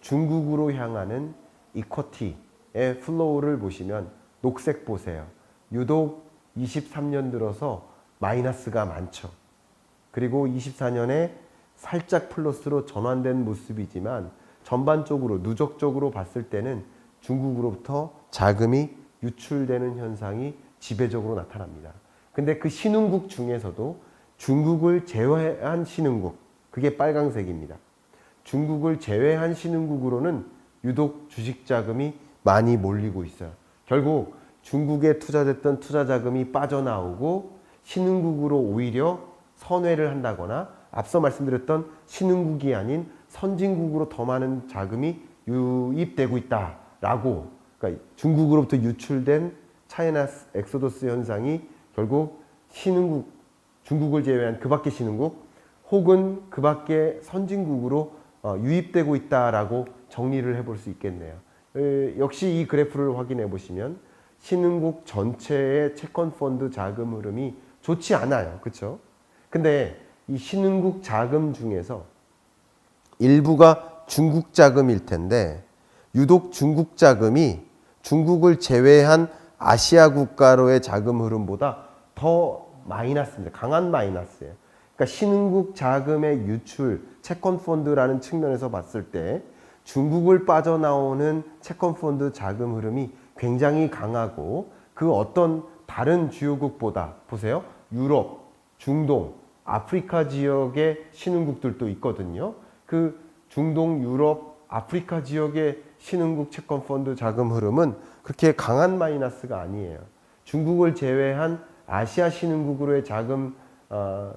중국으로 향하는 이쿼티의 플로우를 보시면 녹색 보세요. 유독 23년 들어서 마이너스가 많죠. 그리고 24년에 살짝 플러스로 전환된 모습이지만 전반적으로 누적적으로 봤을 때는 중국으로부터 자금이 유출되는 현상이 지배적으로 나타납니다. 근데 그 신흥국 중에서도 중국을 제외한 신흥국, 그게 빨강색입니다. 중국을 제외한 신흥국으로는 유독 주식 자금이 많이 몰리고 있어요. 결국 중국에 투자됐던 투자 자금이 빠져나오고 신흥국으로 오히려 선회를 한다거나 앞서 말씀드렸던 신흥국이 아닌 선진국으로 더 많은 자금이 유입되고 있다라고, 그러니까 중국으로부터 유출된 차이나 엑소더스 현상이 결국 신흥국, 중국을 제외한 그 밖의 신흥국 혹은 그 밖의 선진국으로 유입되고 있다라고 정리를 해볼 수 있겠네요. 역시 이 그래프를 확인해 보시면 신흥국 전체의 채권 펀드 자금 흐름이 좋지 않아요. 그렇죠? 근데 이 신흥국 자금 중에서 일부가 중국 자금일 텐데 유독 중국 자금이 중국을 제외한 아시아 국가로의 자금 흐름보다 더 마이너스입니다. 강한 마이너스예요. 그러니까 신흥국 자금의 유출, 채권 펀드라는 측면에서 봤을 때 중국을 빠져나오는 채권 펀드 자금 흐름이 굉장히 강하고 그 어떤 다른 주요국보다 보세요. 유럽, 중동, 아프리카 지역의 신흥국들도 있거든요. 그 중동, 유럽, 아프리카 지역의 신흥국 채권 펀드 자금 흐름은 그렇게 강한 마이너스가 아니에요. 중국을 제외한 아시아 신흥국으로의 자금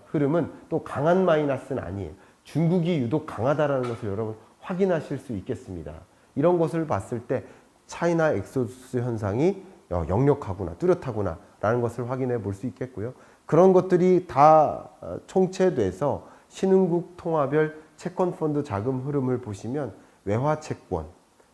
흐름은 또 강한 마이너스는 아니에요. 중국이 유독 강하다라는 것을 여러분 확인하실 수 있겠습니다. 이런 것을 봤을 때 차이나 엑소두스 현상이 역력하구나, 뚜렷하구나 라는 것을 확인해 볼 수 있겠고요. 그런 것들이 다 총체돼서 신흥국 통화별 채권펀드 자금 흐름을 보시면 외화 채권,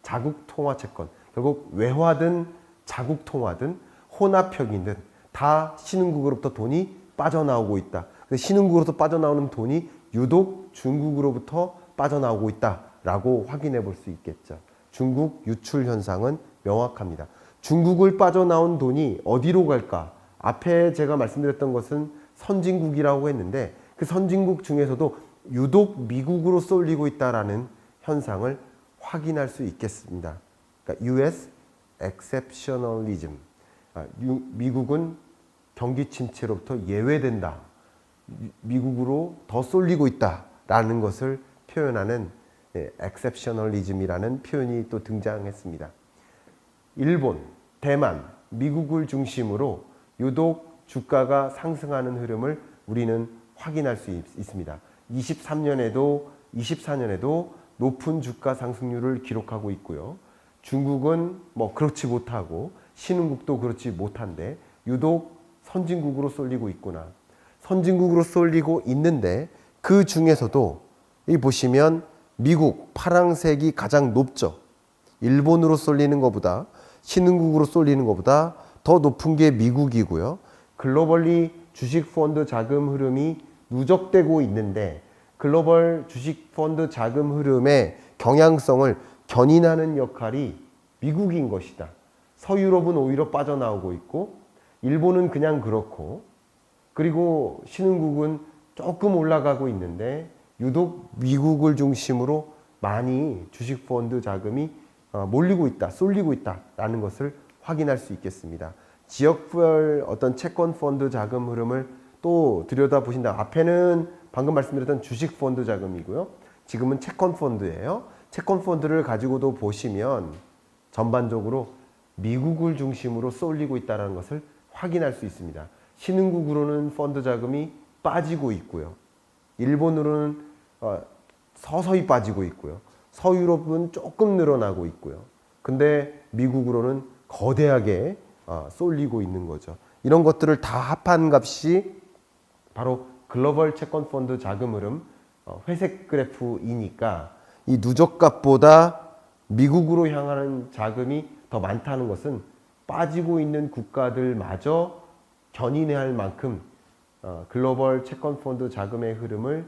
자국 통화 채권, 결국 외화든 자국 통화든 혼합형이든 다 신흥국으로부터 돈이 빠져나오고 있다. 신흥국으로부터 빠져나오는 돈이 유독 중국으로부터 빠져나오고 있다라고 확인해 볼 수 있겠죠. 중국 유출 현상은 명확합니다. 중국을 빠져나온 돈이 어디로 갈까? 앞에 제가 말씀드렸던 것은 선진국이라고 했는데 그 선진국 중에서도 유독 미국으로 쏠리고 있다라는 현상을 확인할 수 있겠습니다. 그러니까 US exceptionalism. 미국은 경기 침체로부터 예외된다. 미국으로 더 쏠리고 있다라는 것을 표현하는 exceptionalism이라는 표현이 또 등장했습니다. 일본, 대만, 미국을 중심으로 유독 주가가 상승하는 흐름을 우리는 확인할 수 있습니다. 23년에도 24년에도 높은 주가 상승률을 기록하고 있고요. 중국은 뭐 그렇지 못하고 신흥국도 그렇지 못한데 유독 선진국으로 쏠리고 있구나. 선진국으로 쏠리고 있는데 그 중에서도 이 보시면 미국 파란색이 가장 높죠. 일본으로 쏠리는 것보다 신흥국으로 쏠리는 것보다 더 높은 게 미국이고요. 글로벌리 주식펀드 자금 흐름이 누적되고 있는데 글로벌 주식펀드 자금 흐름의 경향성을 견인하는 역할이 미국인 것이다. 서유럽은 오히려 빠져나오고 있고 일본은 그냥 그렇고 그리고 신흥국은 조금 올라가고 있는데 유독 미국을 중심으로 많이 주식펀드 자금이 몰리고 있다, 쏠리고 있다라는 것을 확인할 수 있겠습니다. 지역별 어떤 채권펀드 자금 흐름을 또 들여다보신다. 앞에는 방금 말씀드렸던 주식펀드 자금이고요. 지금은 채권펀드예요. 채권펀드를 가지고도 보시면 전반적으로 미국을 중심으로 쏠리고 있다는 것을 확인할 수 있습니다. 신흥국으로는 펀드 자금이 빠지고 있고요. 일본으로는 서서히 빠지고 있고요. 서유럽은 조금 늘어나고 있고요. 근데 미국으로는 거대하게 쏠리고 있는 거죠. 이런 것들을 다 합한 값이 바로 글로벌 채권 펀드 자금 흐름 회색 그래프이니까 이 누적값보다 미국으로 향하는 자금이 더 많다는 것은 빠지고 있는 국가들마저 견인해야 할 만큼 글로벌 채권 펀드 자금의 흐름을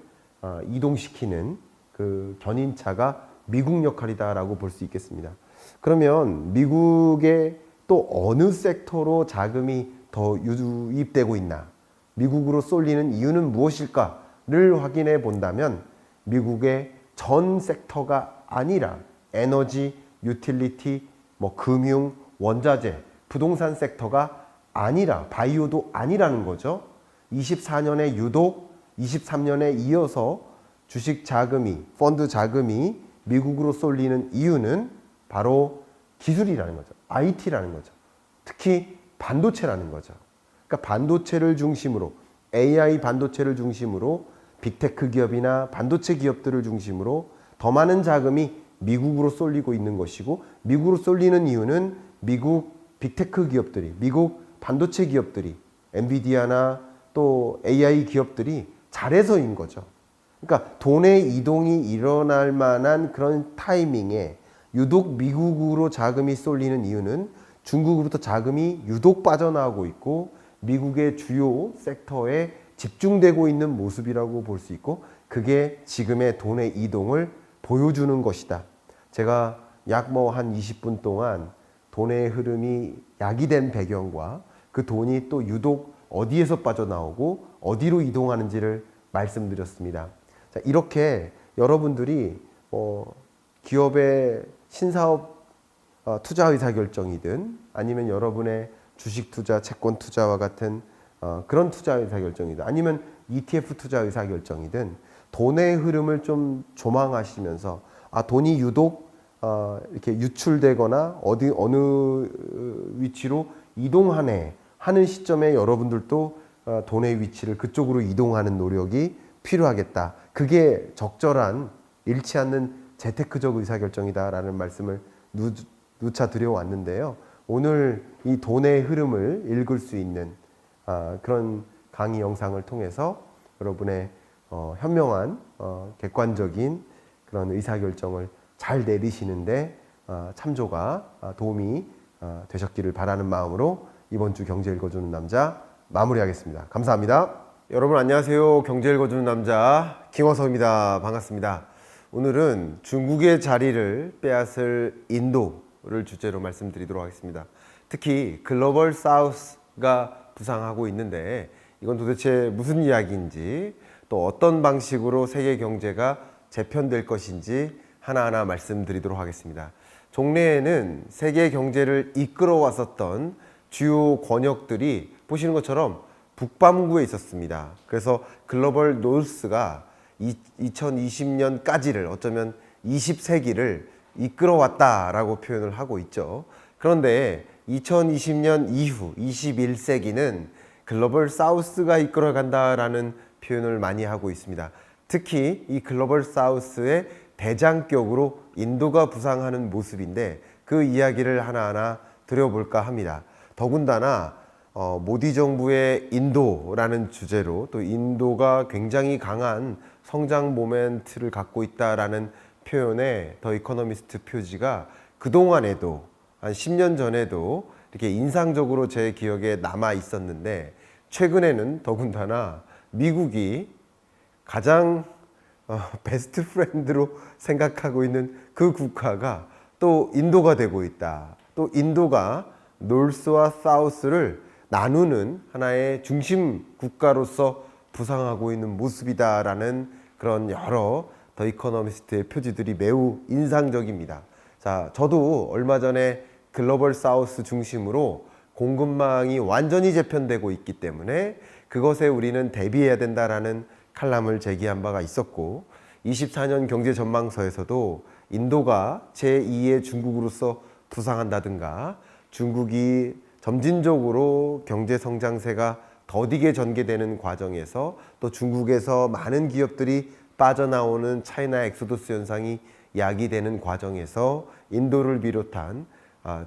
이동시키는 그 견인차가 미국 역할이다라고 볼 수 있겠습니다. 그러면 미국의 또 어느 섹터로 자금이 더 유입되고 있나? 미국으로 쏠리는 이유는 무엇일까를 확인해 본다면 미국의 전 섹터가 아니라 에너지, 유틸리티, 뭐 금융, 원자재, 부동산 섹터가 아니라 바이오도 아니라는 거죠. 24년에 유독 23년에 이어서 주식 자금이, 펀드 자금이 미국으로 쏠리는 이유는 바로 기술이라는 거죠. IT라는 거죠. 특히 반도체라는 거죠. 그러니까 반도체를 중심으로 AI 반도체를 중심으로 빅테크 기업이나 반도체 기업들을 중심으로 더 많은 자금이 미국으로 쏠리고 있는 것이고 미국으로 쏠리는 이유는 미국 빅테크 기업들이 미국 반도체 기업들이 엔비디아나 또 AI 기업들이 잘해서인 거죠. 그러니까 돈의 이동이 일어날 만한 그런 타이밍에 유독 미국으로 자금이 쏠리는 이유는 중국으로부터 자금이 유독 빠져나오고 있고 미국의 주요 섹터에 집중되고 있는 모습이라고 볼 수 있고 그게 지금의 돈의 이동을 보여주는 것이다. 제가 약 한 20분 동안 돈의 흐름이 야기된 배경과 그 돈이 또 유독 어디에서 빠져나오고 어디로 이동하는지를 말씀드렸습니다. 자, 이렇게 여러분들이 기업의 신사업 투자 의사결정이든 아니면 여러분의 주식 투자, 채권 투자와 같은 그런 투자 의사결정이든 아니면 ETF 투자 의사결정이든 돈의 흐름을 좀 조망하시면서 돈이 유독 이렇게 유출되거나 어느 위치로 이동하네 하는 시점에 여러분들도 돈의 위치를 그쪽으로 이동하는 노력이 필요하겠다. 그게 적절한 잃지 않는 재테크적 의사결정이다라는 말씀을 누차 드려왔는데요. 오늘 이 돈의 흐름을 읽을 수 있는 그런 강의 영상을 통해서 여러분의 현명한 객관적인 그런 의사결정을 잘 내리시는데 참조가 도움이 되셨기를 바라는 마음으로 이번 주 경제 읽어주는 남자 마무리하겠습니다. 감사합니다. 여러분 안녕하세요. 경제 읽어주는 남자 김어서입니다. 반갑습니다. 오늘은 중국의 자리를 빼앗을 인도를 주제로 말씀드리도록 하겠습니다. 특히 글로벌 사우스가 부상하고 있는데 이건 도대체 무슨 이야기인지 또 어떤 방식으로 세계 경제가 재편될 것인지 하나하나 말씀드리도록 하겠습니다. 종래에는 세계 경제를 이끌어 왔었던 주요 권역들이 보시는 것처럼 북반구에 있었습니다. 그래서 글로벌 노스가 2020년까지를 어쩌면 20세기를 이끌어 왔다라고 표현을 하고 있죠. 그런데 2020년 이후 21세기는 글로벌 사우스가 이끌어 간다라는 표현을 많이 하고 있습니다. 특히 이 글로벌 사우스의 대장격으로 인도가 부상하는 모습인데 그 이야기를 하나하나 드려볼까 합니다. 더군다나 모디 정부의 인도라는 주제로 또 인도가 굉장히 강한 성장 모멘트를 갖고 있다라는 표현에 더 이코노미스트 표지가 그동안에도 한 10년 전에도 이렇게 인상적으로 제 기억에 남아 있었는데 최근에는 더군다나 미국이 가장 베스트 프렌드로 생각하고 있는 그 국가가 또 인도가 되고 있다. 또 인도가 노스와 사우스를 나누는 하나의 중심 국가로서 부상하고 있는 모습이다라는 그런 여러 더 이코노미스트의 표지들이 매우 인상적입니다. 자, 저도 얼마 전에 글로벌 사우스 중심으로 공급망이 완전히 재편되고 있기 때문에 그것에 우리는 대비해야 된다라는 칼럼을 제기한 바가 있었고 24년 경제 전망서에서도 인도가 제2의 중국으로서 부상한다든가 중국이 점진적으로 경제 성장세가 더디게 전개되는 과정에서 또 중국에서 많은 기업들이 빠져나오는 차이나 엑소더스 현상이 야기되는 과정에서 인도를 비롯한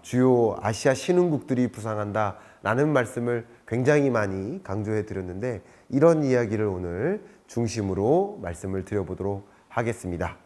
주요 아시아 신흥국들이 부상한다라는 말씀을 굉장히 많이 강조해 드렸는데 이런 이야기를 오늘 중심으로 말씀을 드려보도록 하겠습니다.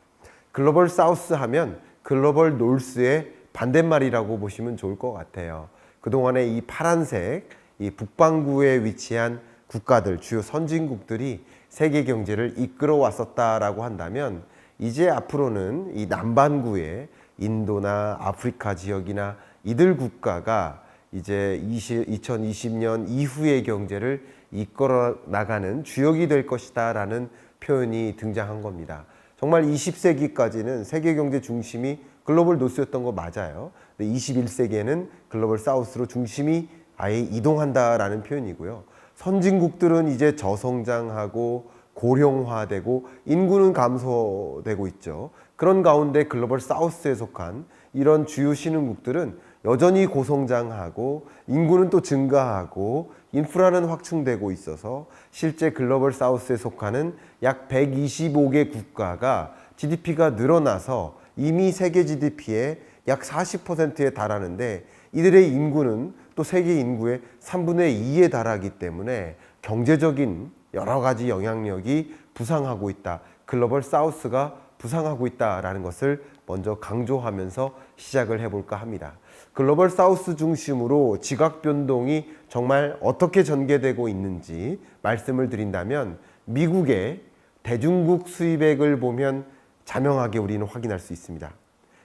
글로벌 사우스 하면 글로벌 노스의 반대말이라고 보시면 좋을 것 같아요. 그동안에 이 파란색 이 북반구에 위치한 국가들, 주요 선진국들이 세계 경제를 이끌어 왔었다라고 한다면 이제 앞으로는 이 남반구의 인도나 아프리카 지역이나 이들 국가가 이제 2020년 이후의 경제를 이끌어 나가는 주역이 될 것이다 라는 표현이 등장한 겁니다. 정말 20세기까지는 세계 경제 중심이 글로벌 노스였던 거 맞아요. 근데 21세기에는 글로벌 사우스로 중심이 아예 이동한다라는 표현이고요. 선진국들은 이제 저성장하고 고령화되고 인구는 감소되고 있죠. 그런 가운데 글로벌 사우스에 속한 이런 주요 신흥국들은 여전히 고성장하고 인구는 또 증가하고 인프라는 확충되고 있어서 실제 글로벌 사우스에 속하는 약 125개 국가가 GDP가 늘어나서 이미 세계 GDP의 약 40%에 달하는데 이들의 인구는 또 세계 인구의 3분의 2에 달하기 때문에 경제적인 여러 가지 영향력이 부상하고 있다. 글로벌 사우스가 부상하고 있다라는 것을 먼저 강조하면서 시작을 해볼까 합니다. 글로벌 사우스 중심으로 지각 변동이 정말 어떻게 전개되고 있는지 말씀을 드린다면 미국의 대중국 수입액을 보면 자명하게 우리는 확인할 수 있습니다.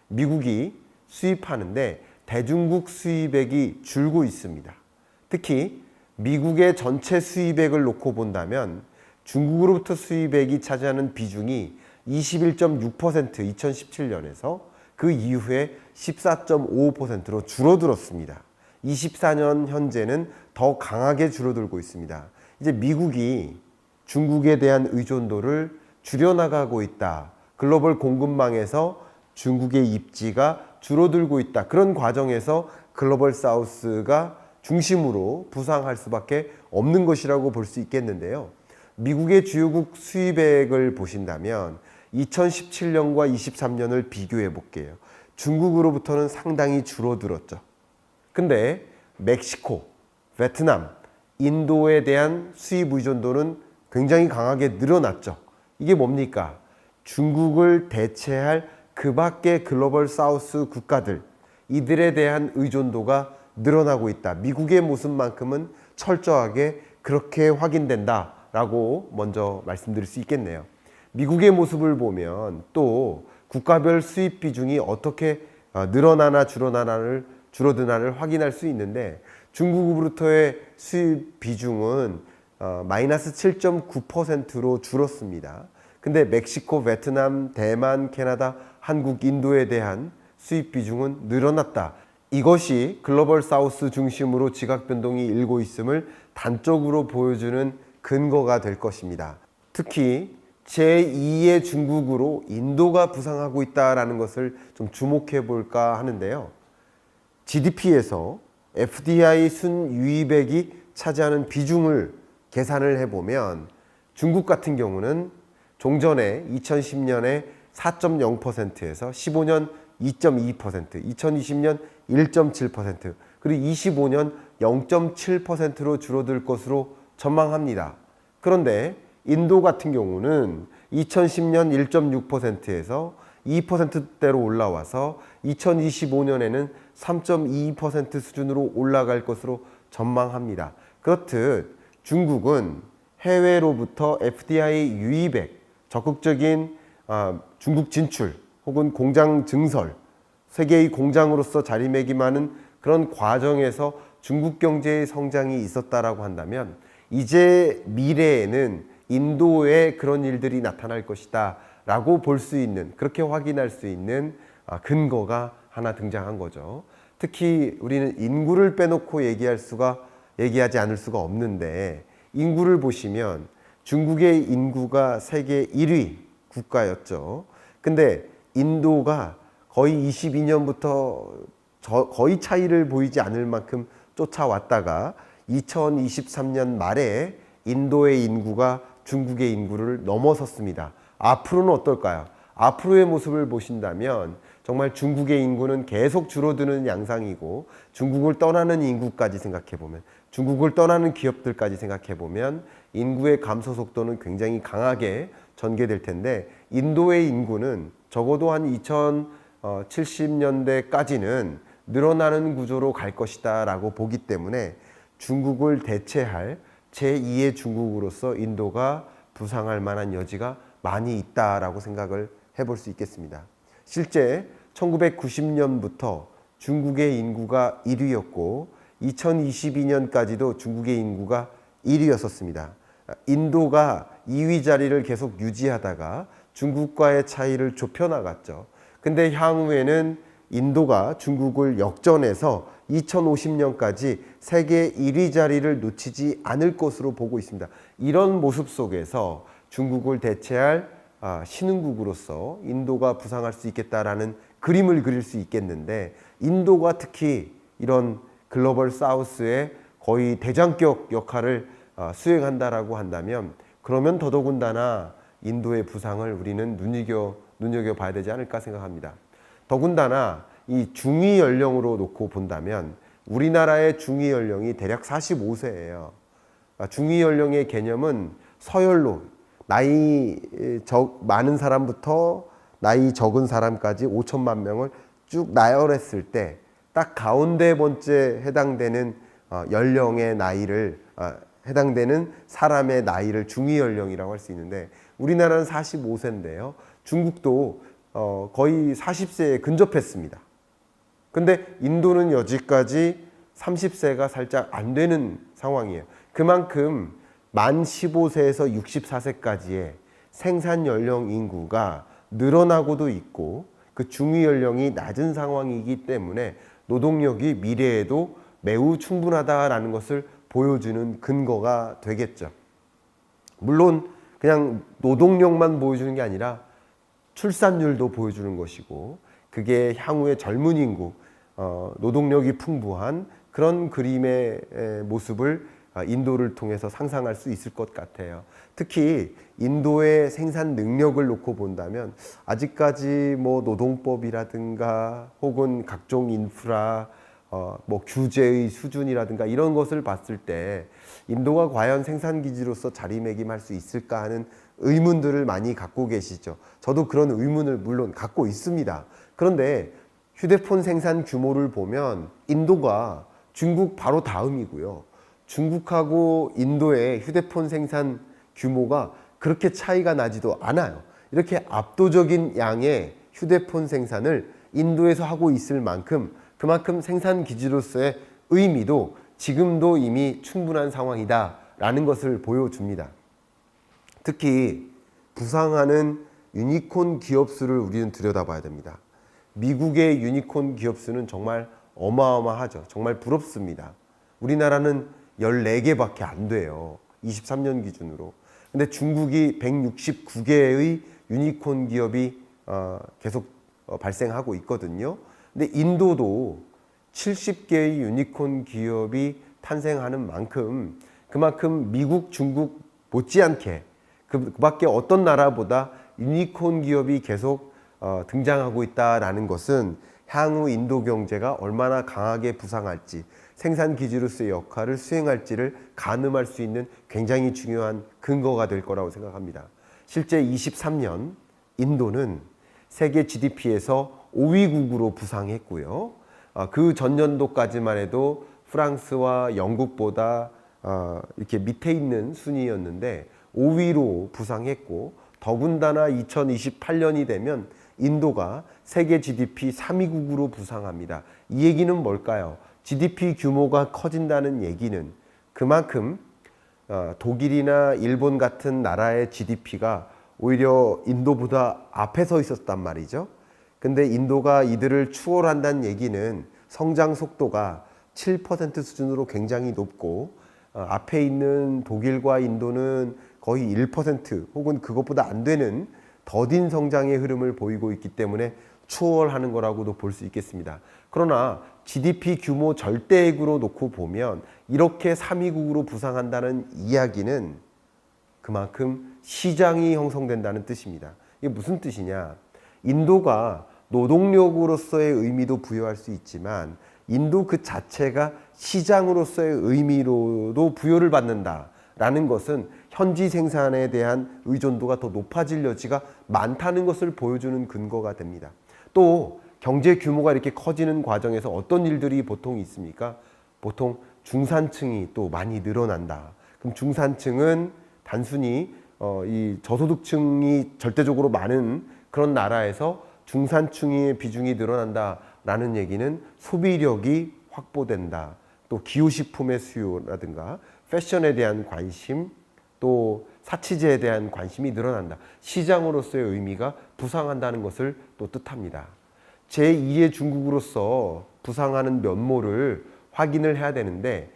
미국이 수입하는데 대중국 수입액이 줄고 있습니다. 특히 미국의 전체 수입액을 놓고 본다면 중국으로부터 수입액이 차지하는 비중이 21.6% 2017년에서 그 이후에 14.55%로 줄어들었습니다. 24년 현재는 더 강하게 줄어들고 있습니다. 이제 미국이 중국에 대한 의존도를 줄여나가고 있다. 글로벌 공급망에서 중국의 입지가 줄어들고 있다. 그런 과정에서 글로벌 사우스가 중심으로 부상할 수밖에 없는 것이라고 볼 수 있겠는데요. 미국의 주요국 수입액을 보신다면 2017년과 23년을 비교해 볼게요. 중국으로부터는 상당히 줄어들었죠. 근데 멕시코, 베트남, 인도에 대한 수입 의존도는 굉장히 강하게 늘어났죠. 이게 뭡니까? 중국을 대체할 그 밖의 글로벌 사우스 국가들, 이들에 대한 의존도가 늘어나고 있다. 미국의 모습만큼은 철저하게 그렇게 확인된다라고 먼저 말씀드릴 수 있겠네요. 미국의 모습을 보면 또 국가별 수입 비중이 어떻게 늘어나나 줄어드나를 확인할 수 있는데, 중국으로부터의 수입 비중은 마이너스 7.9%로 줄었습니다. 근데 멕시코, 베트남, 대만, 캐나다, 한국, 인도에 대한 수입 비중은 늘어났다. 이것이 글로벌 사우스 중심으로 지각 변동이 일고 있음을 단적으로 보여주는 근거가 될 것입니다. 특히 제2의 중국으로 인도가 부상하고 있다는 것을 좀 주목해 볼까 하는데요. GDP에서 FDI 순유입액이 차지하는 비중을 계산을 해보면 중국 같은 경우는 종전에 2010년에 4.0%에서 15년 2.2%, 2020년 1.7%, 그리고 25년 0.7%로 줄어들 것으로 전망합니다. 그런데 인도 같은 경우는 2010년 1.6%에서 2%대로 올라와서 2025년에는 3.2% 수준으로 올라갈 것으로 전망합니다. 그렇듯 중국은 해외로부터 FDI 유입액, 적극적인 중국 진출 혹은 공장 증설, 세계의 공장으로서 자리매김하는 그런 과정에서 중국 경제의 성장이 있었다라고 한다면, 이제 미래에는 인도에 그런 일들이 나타날 것이다 라고 볼 수 있는, 그렇게 확인할 수 있는 근거가 하나 등장한 거죠. 특히 우리는 인구를 빼놓고 얘기하지 않을 수가 없는데, 인구를 보시면 중국의 인구가 세계 1위 국가였죠. 근데 인도가 거의 22년부터 거의 차이를 보이지 않을 만큼 쫓아왔다가 2023년 말에 인도의 인구가 중국의 인구를 넘어섰습니다. 앞으로는 어떨까요? 앞으로의 모습을 보신다면 정말 중국의 인구는 계속 줄어드는 양상이고, 중국을 떠나는 인구까지 생각해보면, 중국을 떠나는 기업들까지 생각해보면 인구의 감소 속도는 굉장히 강하게 전개될 텐데, 인도의 인구는 적어도 한 2070년대까지는 늘어나는 구조로 갈 것이다 라고 보기 때문에 중국을 대체할 제2의 중국으로서 인도가 부상할 만한 여지가 많이 있다라고 생각을 해볼 수 있겠습니다. 실제 1990년부터 중국의 인구가 1위였고 2022년까지도 중국의 인구가 1위였었습니다. 인도가 2위 자리를 계속 유지하다가 중국과의 차이를 좁혀나갔죠. 근데 향후에는 인도가 중국을 역전해서 2050년까지 세계 1위 자리를 놓치지 않을 것으로 보고 있습니다. 이런 모습 속에서 중국을 대체할 신흥국으로서 인도가 부상할 수 있겠다라는 그림을 그릴 수 있겠는데, 인도가 특히 이런 글로벌 사우스의 거의 대장격 역할을 수행한다라고 한다면, 그러면 더더군다나 인도의 부상을 우리는 눈여겨봐야 되지 않을까 생각합니다. 더군다나 이 중위 연령으로 놓고 본다면 우리나라의 중위 연령이 대략 45세예요. 중위 연령의 개념은 서열로 나이 많은 사람부터 나이 적은 사람까지 5천만 명을 쭉 나열했을 때 딱 가운데 번째 해당되는 연령의 나이를 해당되는 사람의 나이를 중위 연령이라고 할 수 있는데, 우리나라는 45세인데요. 중국도 거의 40세에 근접했습니다. 근데 인도는 여지까지 30세가 살짝 안 되는 상황이에요. 그만큼 만 15세에서 64세까지의 생산 연령 인구가 늘어나고도 있고, 그 중위 연령이 낮은 상황이기 때문에 노동력이 미래에도 매우 충분하다라는 것을 보여주는 근거가 되겠죠. 물론 그냥 노동력만 보여주는 게 아니라 출산율도 보여주는 것이고, 그게 향후에 젊은 인구, 노동력이 풍부한 그런 그림의 모습을 인도를 통해서 상상할 수 있을 것 같아요. 특히 인도의 생산 능력을 놓고 본다면 아직까지 뭐 노동법이라든가 혹은 각종 인프라 뭐 규제의 수준이라든가 이런 것을 봤을 때 인도가 과연 생산 기지로서 자리매김할 수 있을까 하는 의문들을 많이 갖고 계시죠. 저도 그런 의문을 물론 갖고 있습니다. 그런데 휴대폰 생산 규모를 보면 인도가 중국 바로 다음이고요. 중국하고 인도의 휴대폰 생산 규모가 그렇게 차이가 나지도 않아요. 이렇게 압도적인 양의 휴대폰 생산을 인도에서 하고 있을 만큼 그만큼 생산 기지로서의 의미도 지금도 이미 충분한 상황이다라는 것을 보여줍니다. 특히 부상하는 유니콘 기업 수를 우리는 들여다봐야 됩니다. 미국의 유니콘 기업 수는 정말 어마어마하죠. 정말 부럽습니다. 우리나라는 14개밖에 안 돼요. 23년 기준으로. 근데 중국이 169개의 유니콘 기업이 계속 발생하고 있거든요. 근데 인도도 70개의 유니콘 기업이 탄생하는 만큼 그만큼 미국, 중국 못지않게 그밖에 어떤 나라보다 유니콘 기업이 계속 등장하고 있다라는 것은 향후 인도 경제가 얼마나 강하게 부상할지 생산 기지로서의 역할을 수행할지를 가늠할 수 있는 굉장히 중요한 근거가 될 거라고 생각합니다. 실제 23년 인도는 세계 GDP에서 5위국으로 부상했고요. 그 전년도까지만 해도 프랑스와 영국보다 이렇게 밑에 있는 순위였는데 5위로 부상했고 더군다나 2028년이 되면 인도가 세계 GDP 3위국으로 부상합니다. 이 얘기는 뭘까요? GDP 규모가 커진다는 얘기는 그만큼 독일이나 일본 같은 나라의 GDP가 오히려 인도보다 앞에 서 있었단 말이죠. 근데 인도가 이들을 추월한다는 얘기는 성장 속도가 7% 수준으로 굉장히 높고 앞에 있는 독일과 인도는 거의 1% 혹은 그것보다 안 되는 더딘 성장의 흐름을 보이고 있기 때문에 추월하는 거라고도 볼 수 있겠습니다. 그러나 GDP 규모 절대액으로 놓고 보면 이렇게 3위국으로 부상한다는 이야기는 그만큼 시장이 형성된다는 뜻입니다. 이게 무슨 뜻이냐? 인도가 노동력으로서의 의미도 부여할 수 있지만 인도 그 자체가 시장으로서의 의미로도 부여를 받는다라는 것은 현지 생산에 대한 의존도가 더 높아질 여지가 많다는 것을 보여주는 근거가 됩니다. 또 경제 규모가 이렇게 커지는 과정에서 어떤 일들이 보통 있습니까? 보통 중산층이 또 많이 늘어난다. 그럼 중산층은 단순히 이 저소득층이 절대적으로 많은 그런 나라에서 중산층의 비중이 늘어난다라는 얘기는 소비력이 확보된다. 또 기호식품의 수요라든가 패션에 대한 관심, 또 사치제에 대한 관심이 늘어난다. 시장으로서의 의미가 부상한다는 것을 또 뜻합니다. 제2의 중국으로서 부상하는 면모를 확인을 해야 되는데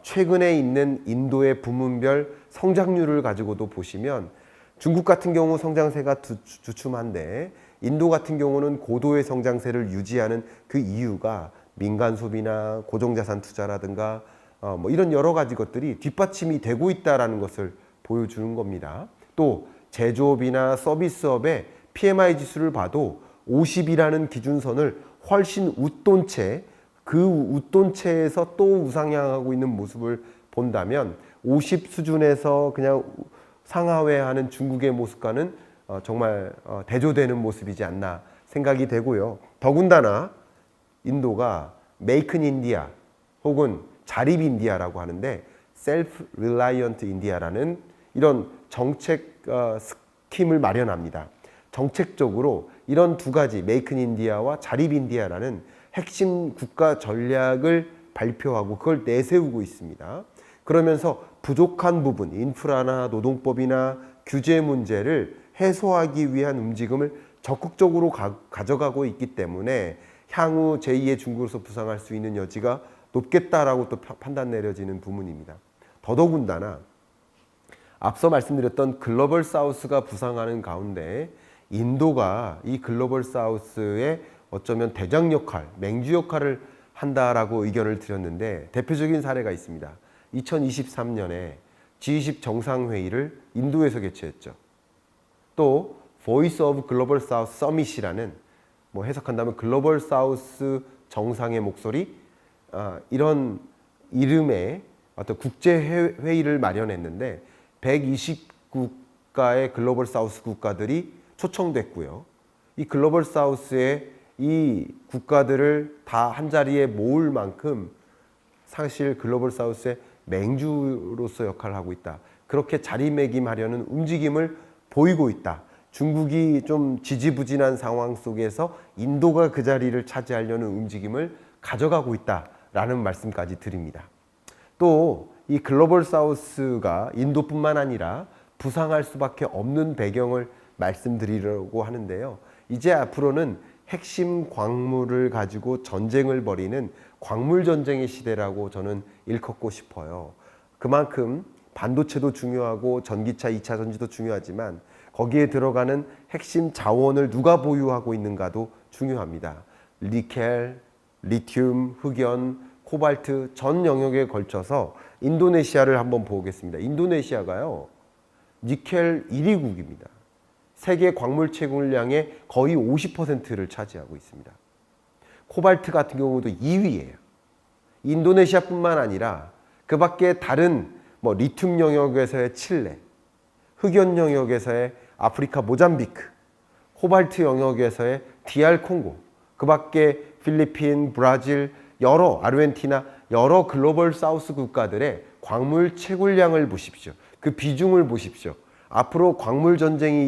최근에 있는 인도의 부문별 성장률을 가지고도 보시면 중국 같은 경우 성장세가 주춤한데 인도 같은 경우는 고도의 성장세를 유지하는 그 이유가 민간 소비나 고정자산 투자라든가 뭐 이런 여러 가지 것들이 뒷받침이 되고 있다는 것을 보여주는 겁니다. 또 제조업이나 서비스업의 PMI 지수를 봐도 50이라는 기준선을 훨씬 웃돈 채 그 웃돈 채에서 또 우상향하고 있는 모습을 본다면 50 수준에서 그냥 상하회하는 중국의 모습과는 정말 대조되는 모습이지 않나 생각이 되고요. 더군다나 인도가 메이크 인 인디아 혹은 자립 인디아라고 하는데 셀프 릴라이언트 인디아라는 이런 정책 스킴을 마련합니다. 정책적으로 이런 두 가지 메이크 인 인디아와 자립 인디아라는 핵심 국가 전략을 발표하고 그걸 내세우고 있습니다. 그러면서 부족한 부분, 인프라나 노동법이나 규제 문제를 해소하기 위한 움직임을 적극적으로 가져가고 있기 때문에 향후 제2의 중국으로서 부상할 수 있는 여지가 높겠다라고 또 판단 내려지는 부분입니다. 더더군다나 앞서 말씀드렸던 글로벌 사우스가 부상하는 가운데 인도가 이 글로벌 사우스의 어쩌면 대장 역할, 맹주 역할을 한다라고 의견을 드렸는데 대표적인 사례가 있습니다. 2023년에 G20 정상회의를 인도에서 개최했죠. 또 Voice of Global South Summit이라는 뭐 해석한다면 글로벌 사우스 정상의 목소리 이런 이름의 어떤 국제 회의를 마련했는데 120국가의 글로벌 사우스 국가들이 초청됐고요. 이 글로벌 사우스의 이 국가들을 다 한자리에 모을 만큼 사실 글로벌 사우스의 맹주로서 역할을 하고 있다. 그렇게 자리매김하려는 움직임을 보이고 있다. 중국이 좀 지지부진한 상황 속에서 인도가 그 자리를 차지하려는 움직임을 가져가고 있다라는 말씀까지 드립니다. 또 이 글로벌 사우스가 인도뿐만 아니라 부상할 수밖에 없는 배경을 말씀드리려고 하는데요. 이제 앞으로는 핵심 광물을 가지고 전쟁을 벌이는 광물 전쟁의 시대라고 저는 일컫고 싶어요. 그만큼 반도체도 중요하고 전기차 2차 전지도 중요하지만 거기에 들어가는 핵심 자원을 누가 보유하고 있는가도 중요합니다. 니켈, 리튬, 흑연, 코발트 전 영역에 걸쳐서 인도네시아를 한번 보겠습니다. 인도네시아가요, 니켈 1위국입니다. 세계 광물 채굴량의 거의 50%를 차지하고 있습니다. 코발트 같은 경우도 2위예요. 인도네시아뿐만 아니라 그 밖에 다른 리튬 영역에서의 칠레, 흑연 영역에서의 아프리카 모잠비크, 코발트 영역에서의 DR 콩고, 그 밖에 필리핀, 브라질, 아르헨티나 여러 글로벌 사우스 국가들의 광물 채굴량을 보십시오. 그 비중을 보십시오. 앞으로 광물 전쟁이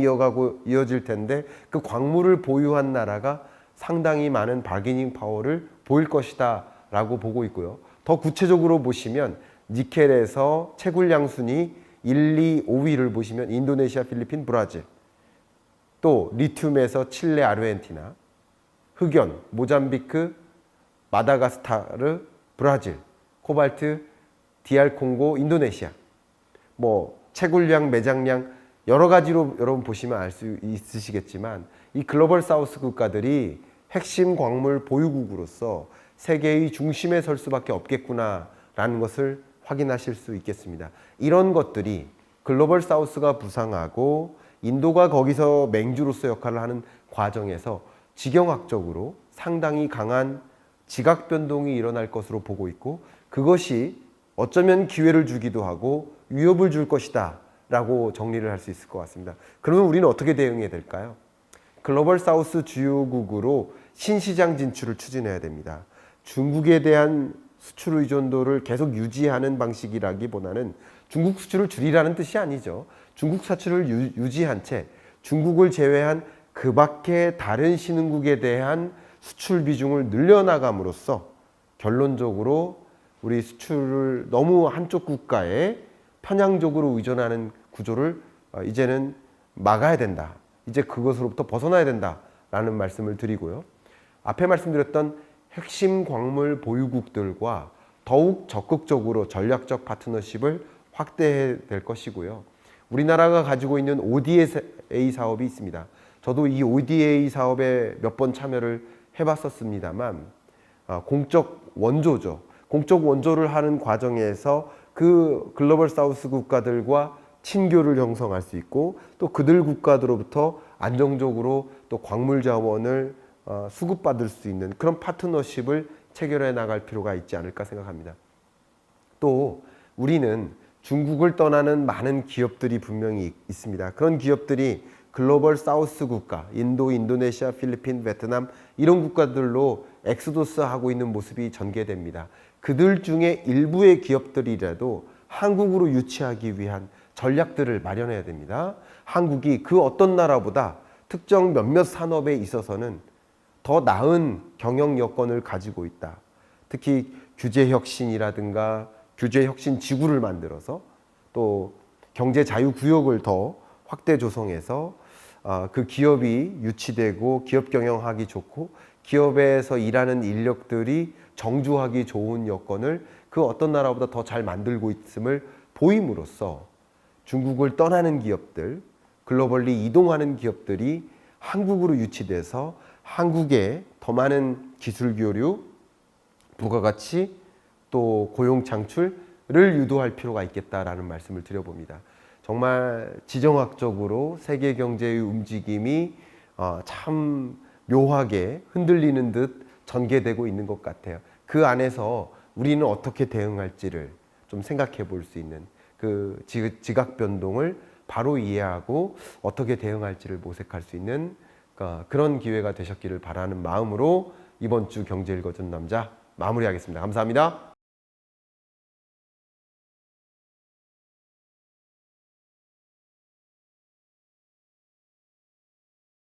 이어질 텐데 그 광물을 보유한 나라가 상당히 많은 바게닝 파워를 보일 것이다 라고 보고 있고요. 더 구체적으로 보시면 니켈에서 채굴량 순위 1, 2, 5위를 보시면 인도네시아, 필리핀, 브라질, 또 리튬에서 칠레, 아르헨티나, 흑연, 모잠비크, 마다가스카르, 브라질, 코발트, DR 콩고, 인도네시아. 채굴량, 매장량 여러 가지로 여러분 보시면 알 수 있으시겠지만 이 글로벌 사우스 국가들이 핵심 광물 보유국으로서 세계의 중심에 설 수밖에 없겠구나라는 것을 확인하실 수 있겠습니다. 이런 것들이 글로벌 사우스가 부상하고 인도가 거기서 맹주로서 역할을 하는 과정에서 지경학적으로 상당히 강한 지각 변동이 일어날 것으로 보고 있고 그것이 어쩌면 기회를 주기도 하고 위협을 줄 것이다 라고 정리를 할 수 있을 것 같습니다. 그러면 우리는 어떻게 대응해야 될까요? 글로벌 사우스 주요국으로 신시장 진출을 추진해야 됩니다. 중국에 대한 수출 의존도를 계속 유지하는 방식이라기보다는 중국 수출을 줄이라는 뜻이 아니죠. 중국 수출을 유지한 채 중국을 제외한 그 밖의 다른 신흥국에 대한 수출 비중을 늘려나감으로써 결론적으로 우리 수출을 너무 한쪽 국가에 편향적으로 의존하는 구조를 이제는 막아야 된다. 이제 그것으로부터 벗어나야 된다라는 말씀을 드리고요. 앞에 말씀드렸던 핵심 광물 보유국들과 더욱 적극적으로 전략적 파트너십을 확대해야 될 것이고요. 우리나라가 가지고 있는 ODA 사업이 있습니다. 저도 이 ODA 사업에 몇 번 참여를 해봤었습니다만 공적 원조죠. 공적 원조를 하는 과정에서 그 글로벌 사우스 국가들과 친교를 형성할 수 있고 또 그들 국가들로부터 안정적으로 또 광물 자원을 수급받을 수 있는 그런 파트너십을 체결해 나갈 필요가 있지 않을까 생각합니다. 또 우리는 중국을 떠나는 많은 기업들이 분명히 있습니다. 그런 기업들이 글로벌 사우스 국가, 인도, 인도네시아, 필리핀, 베트남 이런 국가들로 엑소더스하고 있는 모습이 전개됩니다. 그들 중에 일부의 기업들이라도 한국으로 유치하기 위한 전략들을 마련해야 됩니다. 한국이 그 어떤 나라보다 특정 몇몇 산업에 있어서는 더 나은 경영 여건을 가지고 있다. 특히 규제혁신이라든가 규제혁신 지구를 만들어서 또 경제자유구역을 더 확대 조성해서 그 기업이 유치되고 기업 경영하기 좋고 기업에서 일하는 인력들이 정주하기 좋은 여건을 그 어떤 나라보다 더 잘 만들고 있음을 보임으로써 중국을 떠나는 기업들, 글로벌리 이동하는 기업들이 한국으로 유치돼서 한국에 더 많은 기술 교류, 부가가치 또 고용 창출을 유도할 필요가 있겠다라는 말씀을 드려봅니다. 정말 지정학적으로 세계 경제의 움직임이 참 묘하게 흔들리는 듯 전개되고 있는 것 같아요. 그 안에서 우리는 어떻게 대응할지를 좀 생각해 볼 수 있는 그 지각 변동을 바로 이해하고 어떻게 대응할지를 모색할 수 있는 그런 기회가 되셨기를 바라는 마음으로 이번 주 경제 읽어준 남자 마무리하겠습니다. 감사합니다.